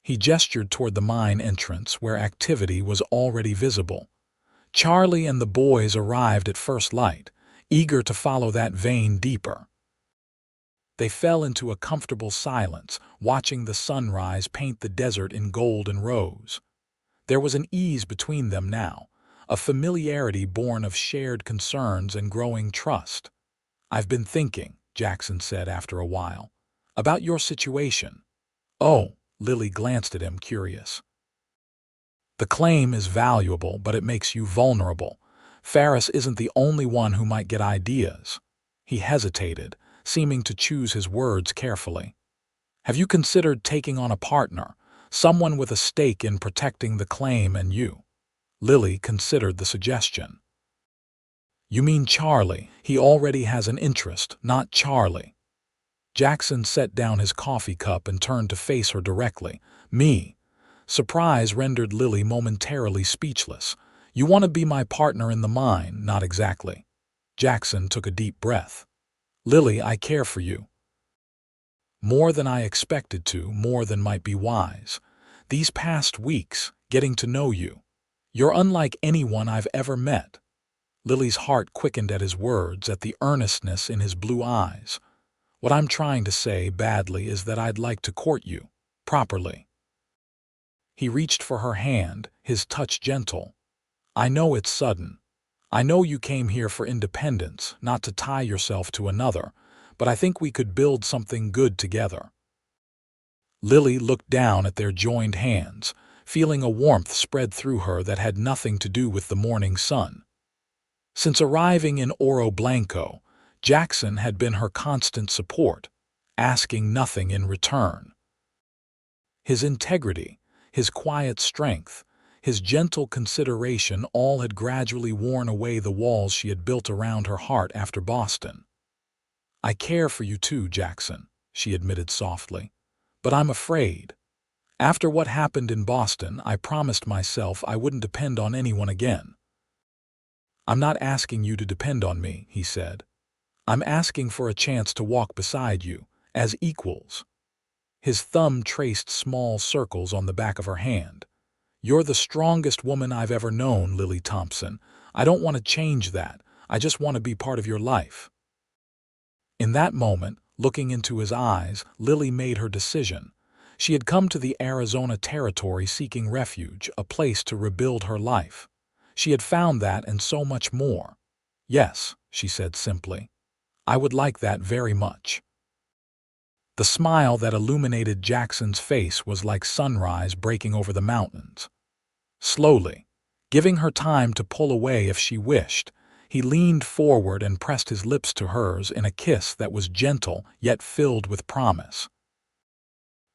He gestured toward the mine entrance where activity was already visible. Charlie and the boys arrived at first light, eager to follow that vein deeper. They fell into a comfortable silence, watching the sunrise paint the desert in gold and rose. There was an ease between them now, a familiarity born of shared concerns and growing trust. "I've been thinking," Jackson said after a while, "about your situation." "Oh," Lily glanced at him, curious. "The claim is valuable, but it makes you vulnerable. Ferris isn't the only one who might get ideas." He hesitated, seeming to choose his words carefully. "Have you considered taking on a partner, someone with a stake in protecting the claim and you?" Lily considered the suggestion. "You mean Charlie? He already has an interest, not Charlie." Jackson set down his coffee cup and turned to face her directly. "Me." Surprise rendered Lily momentarily speechless. "You want to be my partner in the mine, not exactly." Jackson took a deep breath. "Lily, I care for you. More than I expected to, more than might be wise. These past weeks, getting to know you. You're unlike anyone I've ever met." Lily's heart quickened at his words, at the earnestness in his blue eyes. "What I'm trying to say, badly, is that I'd like to court you. Properly." He reached for her hand, his touch gentle. "I know it's sudden. I know you came here for independence, not to tie yourself to another, but I think we could build something good together." Lily looked down at their joined hands, feeling a warmth spread through her that had nothing to do with the morning sun. Since arriving in Oro Blanco, Jackson had been her constant support, asking nothing in return. His integrity, his quiet strength, his gentle consideration all had gradually worn away the walls she had built around her heart after Boston. "I care for you too, Jackson," she admitted softly, "but I'm afraid. After what happened in Boston, I promised myself I wouldn't depend on anyone again." "I'm not asking you to depend on me," he said. "I'm asking for a chance to walk beside you, as equals." His thumb traced small circles on the back of her hand. "You're the strongest woman I've ever known, Lily Thompson. I don't want to change that. I just want to be part of your life." In that moment, looking into his eyes, Lily made her decision. She had come to the Arizona territory seeking refuge, a place to rebuild her life. She had found that and so much more. "Yes," she said simply. "I would like that very much." The smile that illuminated Jackson's face was like sunrise breaking over the mountains. Slowly, giving her time to pull away if she wished, he leaned forward and pressed his lips to hers in a kiss that was gentle yet filled with promise.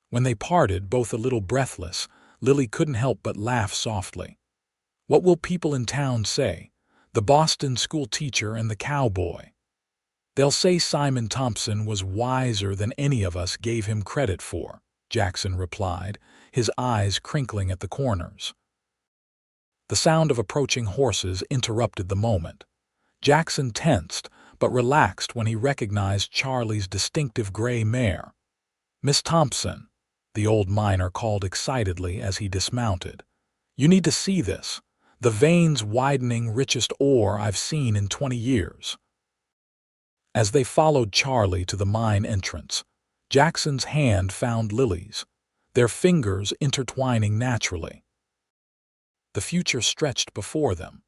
When they parted, both a little breathless, Lily couldn't help but laugh softly. What will people in town say? The Boston school teacher and the cowboy. "They'll say Simon Thompson was wiser than any of us gave him credit for," Jackson replied, his eyes crinkling at the corners. The sound of approaching horses interrupted the moment. Jackson tensed, but relaxed when he recognized Charlie's distinctive gray mare. "Miss Thompson," the old miner called excitedly as he dismounted. "You need to see this. The veins widening, richest ore I've seen in 20 years. As they followed Charlie to the mine entrance, Jackson's hand found Lily's, their fingers intertwining naturally. The future stretched before them,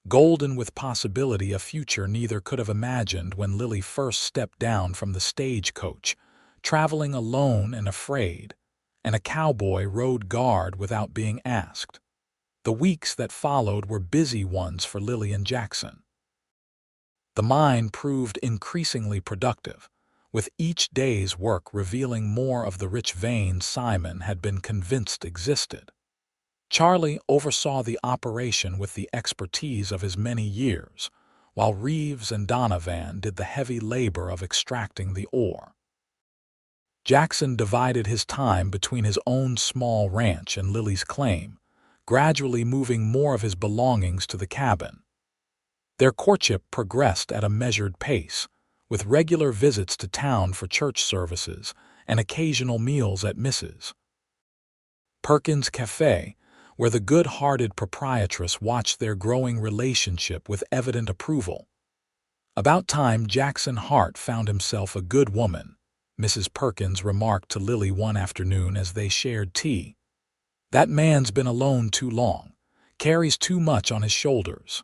golden with possibility, a future neither could have imagined when Lily first stepped down from the stagecoach, traveling alone and afraid, and a cowboy rode guard without being asked. The weeks that followed were busy ones for Lily and Jackson. The mine proved increasingly productive, with each day's work revealing more of the rich veins Simon had been convinced existed. Charlie oversaw the operation with the expertise of his many years, while Reeves and Donovan did the heavy labor of extracting the ore. Jackson divided his time between his own small ranch and Lily's claim, gradually moving more of his belongings to the cabin. Their courtship progressed at a measured pace, with regular visits to town for church services and occasional meals at Mrs. Perkins' cafe, where the good-hearted proprietress watched their growing relationship with evident approval. About time Jackson Hart found himself a good woman, Mrs. Perkins remarked to Lily one afternoon as they shared tea. That man's been alone too long, carries too much on his shoulders.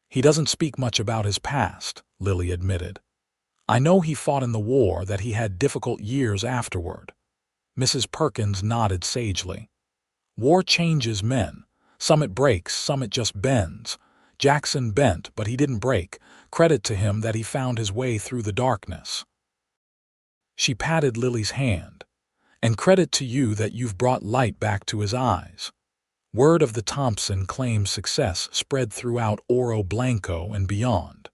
He doesn't speak much about his past, Lily admitted. I know he fought in the war, that he had difficult years afterward. Mrs. Perkins nodded sagely. War changes men. Some it breaks, some it just bends. Jackson bent, but he didn't break. Credit to him that he found his way through the darkness. She patted Lily's hand. And credit to you that you've brought light back to his eyes. Word of the Thompson claim's success spread throughout Oro Blanco and beyond.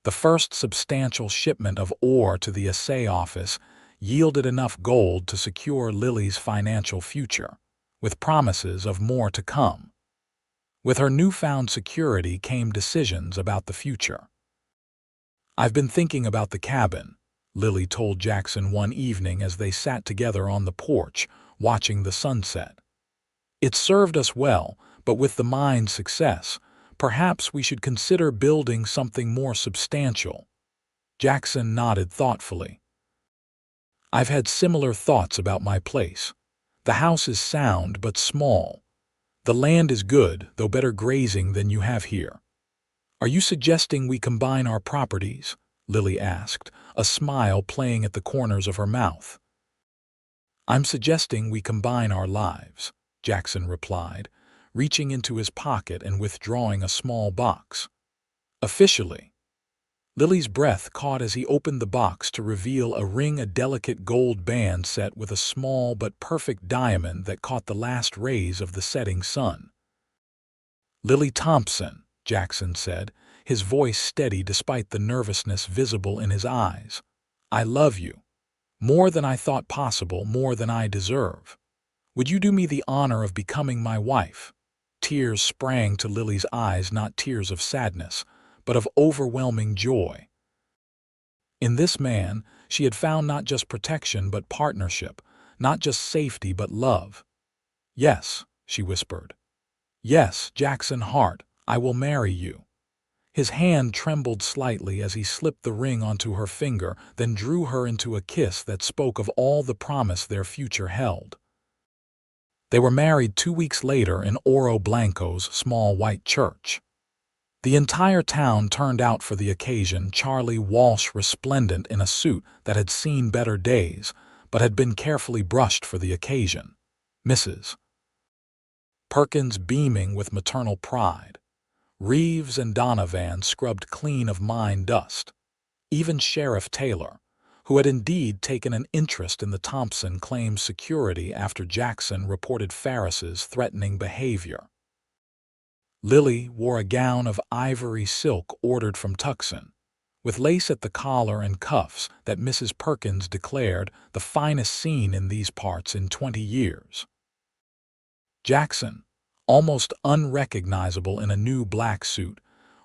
The first substantial shipment of ore to the assay office yielded enough gold to secure Lily's financial future, with promises of more to come. With her newfound security came decisions about the future. I've been thinking about the cabin, Lily told Jackson one evening as they sat together on the porch, watching the sunset. It served us well, but with the mine's success, perhaps we should consider building something more substantial. Jackson nodded thoughtfully. I've had similar thoughts about my place. The house is sound but small. The land is good, though better grazing than you have here. Are you suggesting we combine our properties? Lily asked, a smile playing at the corners of her mouth. I'm suggesting we combine our lives, Jackson replied, reaching into his pocket and withdrawing a small box. Officially. Lily's breath caught as he opened the box to reveal a delicate gold band set with a small but perfect diamond that caught the last rays of the setting sun. Lily Thompson, Jackson said, his voice steady despite the nervousness visible in his eyes. I love you. More than I thought possible, more than I deserve. Would you do me the honor of becoming my wife? Tears sprang to Lily's eyes, not tears of sadness, but of overwhelming joy. In this man, she had found not just protection but partnership, not just safety but love. Yes, she whispered. Yes, Jackson Hart, I will marry you. His hand trembled slightly as he slipped the ring onto her finger, then drew her into a kiss that spoke of all the promise their future held. They were married 2 weeks later in Oro Blanco's small white church. The entire town turned out for the occasion, Charlie Walsh resplendent in a suit that had seen better days, but had been carefully brushed for the occasion. Mrs. Perkins beaming with maternal pride. Reeves and Donovan scrubbed clean of mine dust. Even Sheriff Taylor, who had indeed taken an interest in the Thompson claimed security after Jackson reported Ferris's threatening behavior. Lily wore a gown of ivory silk ordered from Tucson, with lace at the collar and cuffs that Mrs. Perkins declared the finest seen in these parts in 20 years. Jackson, almost unrecognizable in a new black suit,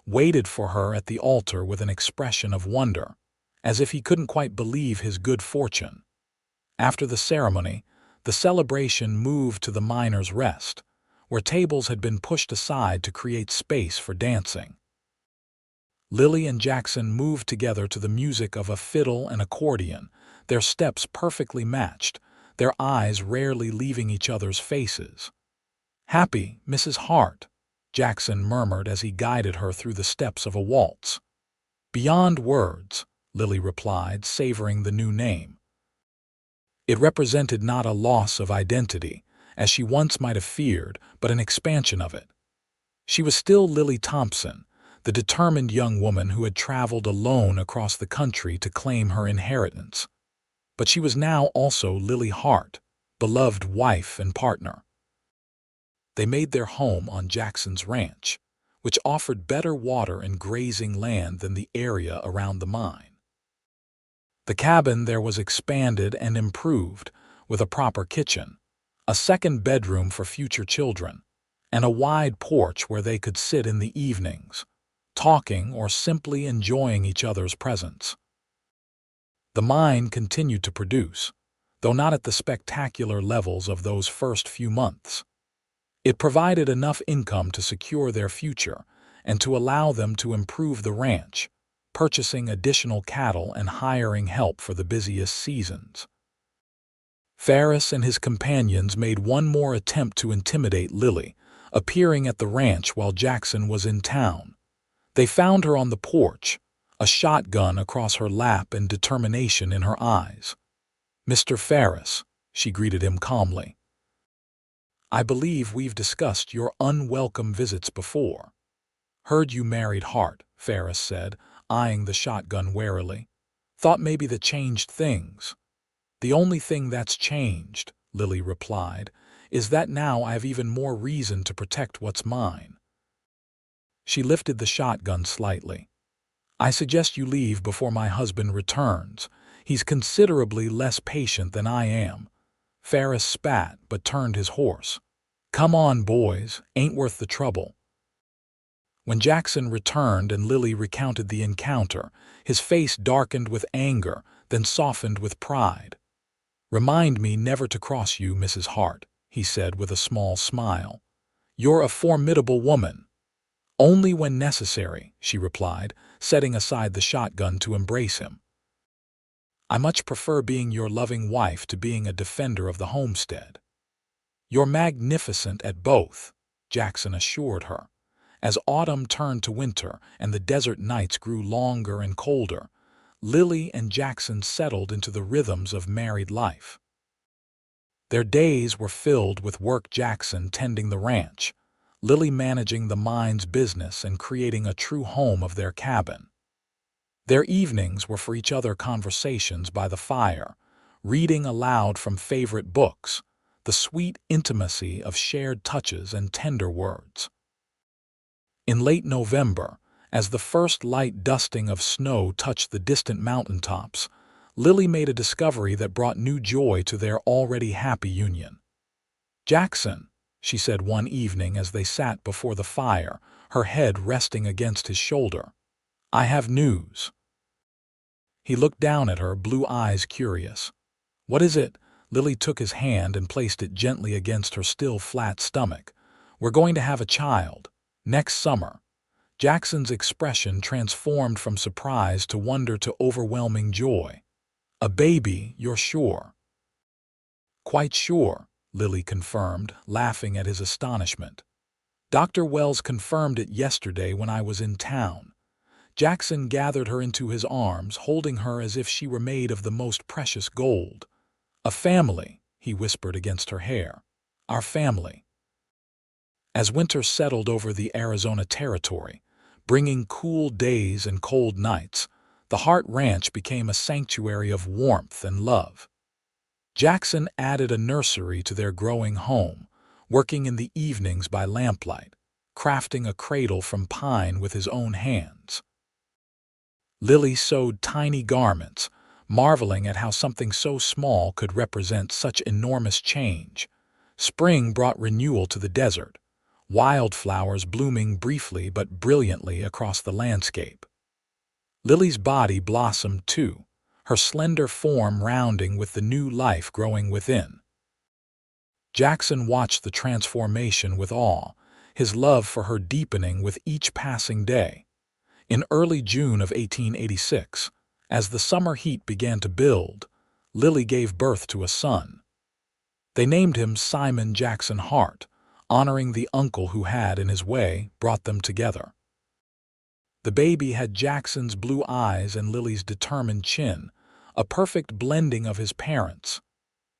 waited for her at the altar with an expression of wonder, as if he couldn't quite believe his good fortune. After the ceremony, the celebration moved to the Miners' Rest, where tables had been pushed aside to create space for dancing. Lily and Jackson moved together to the music of a fiddle and accordion, their steps perfectly matched, their eyes rarely leaving each other's faces. "Happy, Mrs. Hart," Jackson murmured as he guided her through the steps of a waltz. "Beyond words," Lily replied, savoring the new name. It represented not a loss of identity, as she once might have feared, but an expansion of it. She was still Lily Thompson, the determined young woman who had traveled alone across the country to claim her inheritance. But she was now also Lily Hart, beloved wife and partner. They made their home on Jackson's ranch, which offered better water and grazing land than the area around the mine. The cabin there was expanded and improved, with a proper kitchen, a second bedroom for future children, and a wide porch where they could sit in the evenings, talking or simply enjoying each other's presence. The mine continued to produce, though not at the spectacular levels of those first few months. It provided enough income to secure their future and to allow them to improve the ranch, purchasing additional cattle and hiring help for the busiest seasons. Ferris and his companions made one more attempt to intimidate Lily, appearing at the ranch while Jackson was in town. They found her on the porch, a shotgun across her lap and determination in her eyes. "Mr. Ferris," she greeted him calmly. "I believe we've discussed your unwelcome visits before." "Heard you married Hart," Ferris said, eyeing the shotgun warily. "Thought maybe that changed things." "The only thing that's changed," Lily replied, "is that now I have even more reason to protect what's mine." She lifted the shotgun slightly. "I suggest you leave before my husband returns. He's considerably less patient than I am." Ferris spat but turned his horse. "Come on, boys, ain't worth the trouble." When Jackson returned and Lily recounted the encounter, his face darkened with anger, then softened with pride. "Remind me never to cross you, Mrs. Hart," he said with a small smile. "You're a formidable woman." "Only when necessary," she replied, setting aside the shotgun to embrace him. "I much prefer being your loving wife to being a defender of the homestead." "You're magnificent at both," Jackson assured her. As autumn turned to winter and the desert nights grew longer and colder, Lily and Jackson settled into the rhythms of married life. Their days were filled with work, Jackson tending the ranch, Lily managing the mine's business and creating a true home of their cabin. Their evenings were for each other conversations by the fire, reading aloud from favorite books, the sweet intimacy of shared touches and tender words. In late November, as the first light dusting of snow touched the distant mountaintops, Lily made a discovery that brought new joy to their already happy union. "Jackson," she said one evening as they sat before the fire, her head resting against his shoulder, "I have news." He looked down at her, blue eyes curious. "What is it?" Lily took his hand and placed it gently against her still flat stomach. "We're going to have a child. Next summer." Jackson's expression transformed from surprise to wonder to overwhelming joy. "A baby, you're sure?" "Quite sure," Lily confirmed, laughing at his astonishment. "Dr. Wells confirmed it yesterday when I was in town." Jackson gathered her into his arms, holding her as if she were made of the most precious gold. "A family," he whispered against her hair. "Our family." As winter settled over the Arizona territory, bringing cool days and cold nights, the Hart Ranch became a sanctuary of warmth and love. Jackson added a nursery to their growing home, working in the evenings by lamplight, crafting a cradle from pine with his own hands. Lily sewed tiny garments, marveling at how something so small could represent such enormous change. Spring brought renewal to the desert, wildflowers blooming briefly but brilliantly across the landscape. Lily's body blossomed too, her slender form rounding with the new life growing within. Jackson watched the transformation with awe, his love for her deepening with each passing day. In early June of 1886, as the summer heat began to build, Lily gave birth to a son. They named him Simon Jackson Hart, honoring the uncle who had, in his way, brought them together. The baby had Jackson's blue eyes and Lily's determined chin, a perfect blending of his parents.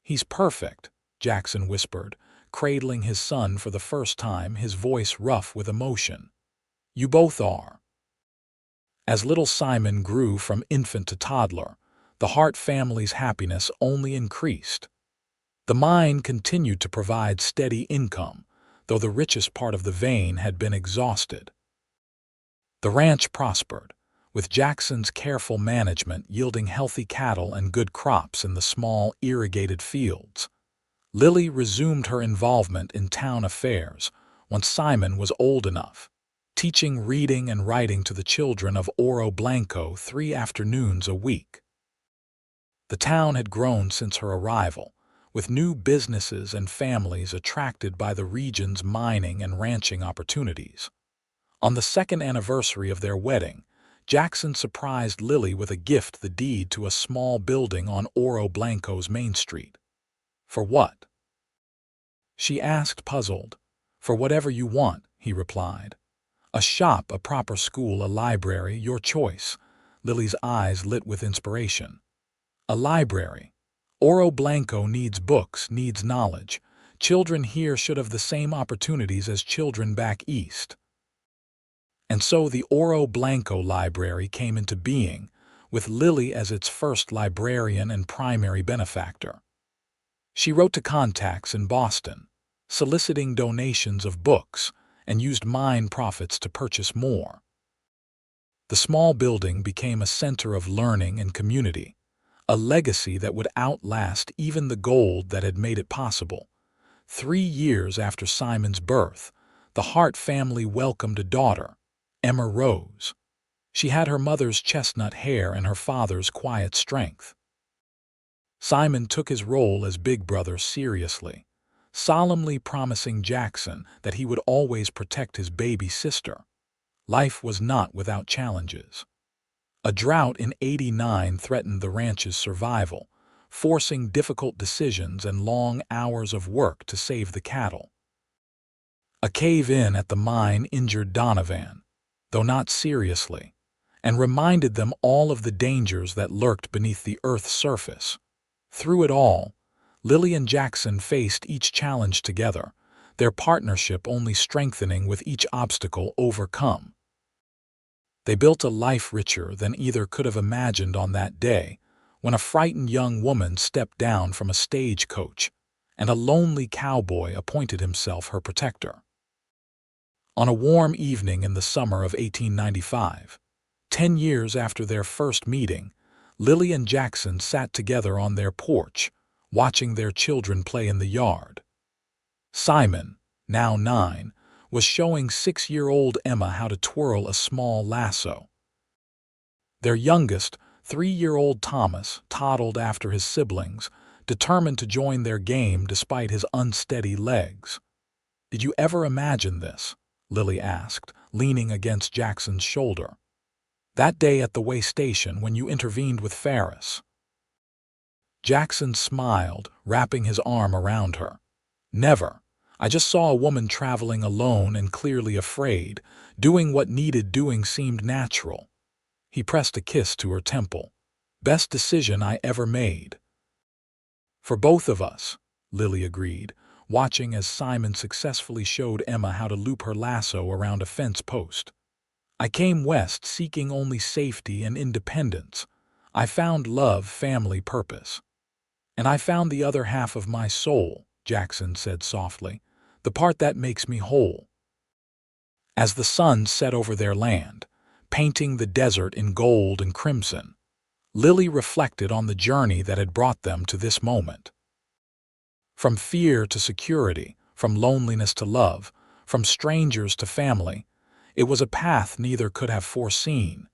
"He's perfect," Jackson whispered, cradling his son for the first time, his voice rough with emotion. "You both are." As little Simon grew from infant to toddler, the Hart family's happiness only increased. The mine continued to provide steady income, though the richest part of the vein had been exhausted. The ranch prospered, with Jackson's careful management yielding healthy cattle and good crops in the small, irrigated fields. Lily resumed her involvement in town affairs, once Simon was old enough, teaching reading and writing to the children of Oro Blanco 3 afternoons a week. The town had grown since her arrival, with new businesses and families attracted by the region's mining and ranching opportunities. On the second anniversary of their wedding, Jackson surprised Lily with a gift, the deed to a small building on Oro Blanco's Main Street. "For what?" she asked, puzzled. "For whatever you want," he replied. "A shop, a proper school, a library, your choice." Lily's eyes lit with inspiration. "A library. Oro Blanco needs books, needs knowledge. Children here should have the same opportunities as children back east." And so the Oro Blanco Library came into being, with Lily as its first librarian and primary benefactor. She wrote to contacts in Boston, soliciting donations of books, and used mine profits to purchase more. The small building became a center of learning and community, a legacy that would outlast even the gold that had made it possible. 3 years after Simon's birth, the Hart family welcomed a daughter, Emma Rose. She had her mother's chestnut hair and her father's quiet strength. Simon took his role as big brother seriously, solemnly promising Jackson that he would always protect his baby sister. Life was not without challenges. A drought in '89 threatened the ranch's survival, forcing difficult decisions and long hours of work to save the cattle. A cave-in at the mine injured Donovan, though not seriously, and reminded them all of the dangers that lurked beneath the Earth's surface. Through it all, Lily and Jackson faced each challenge together, their partnership only strengthening with each obstacle overcome. They built a life richer than either could have imagined on that day, when a frightened young woman stepped down from a stagecoach, and a lonely cowboy appointed himself her protector. On a warm evening in the summer of 1895, 10 years after their first meeting, Lily and Jackson sat together on their porch, watching their children play in the yard. Simon, now 9, was showing 6-year-old Emma how to twirl a small lasso. Their youngest, 3-year-old Thomas, toddled after his siblings, determined to join their game despite his unsteady legs. "Did you ever imagine this?" Lily asked, leaning against Jackson's shoulder. "That day at the way station when you intervened with Ferris?" Jackson smiled, wrapping his arm around her. "Never. I just saw a woman traveling alone and clearly afraid. Doing what needed doing seemed natural." He pressed a kiss to her temple. "Best decision I ever made." "For both of us," Lily agreed, watching as Simon successfully showed Emma how to loop her lasso around a fence post. "I came west seeking only safety and independence. I found love, family, purpose. And I found the other half of my soul," Jackson said softly, "the part that makes me whole." As the sun set over their land, painting the desert in gold and crimson, Lily reflected on the journey that had brought them to this moment. From fear to security, from loneliness to love, from strangers to family, it was a path neither could have foreseen,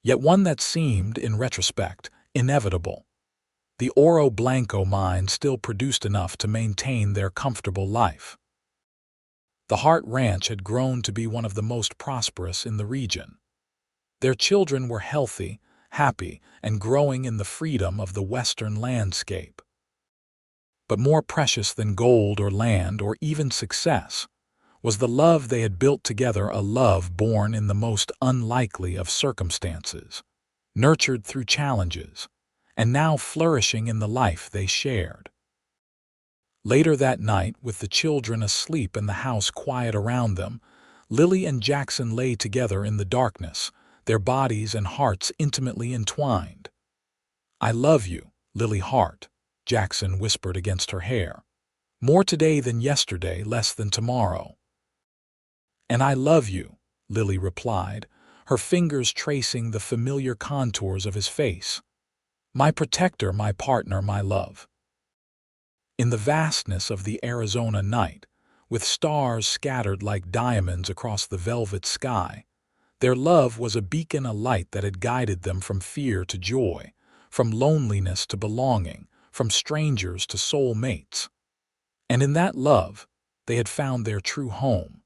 yet one that seemed, in retrospect, inevitable. The Oro Blanco mine still produced enough to maintain their comfortable life. The Hart Ranch had grown to be one of the most prosperous in the region. Their children were healthy, happy, and growing in the freedom of the western landscape. But more precious than gold or land or even success was the love they had built together, a love born in the most unlikely of circumstances, nurtured through challenges, and now flourishing in the life they shared. Later that night, with the children asleep and the house quiet around them, Lily and Jackson lay together in the darkness, their bodies and hearts intimately entwined. "I love you, Lily Hart," Jackson whispered against her hair. "More today than yesterday, less than tomorrow." "And I love you," Lily replied, her fingers tracing the familiar contours of his face. "My protector, my partner, my love." In the vastness of the Arizona night, with stars scattered like diamonds across the velvet sky. Their love was a beacon, a light that had guided them from fear to joy, from loneliness to belonging, from strangers to soul mates. And in that love, they had found their true home,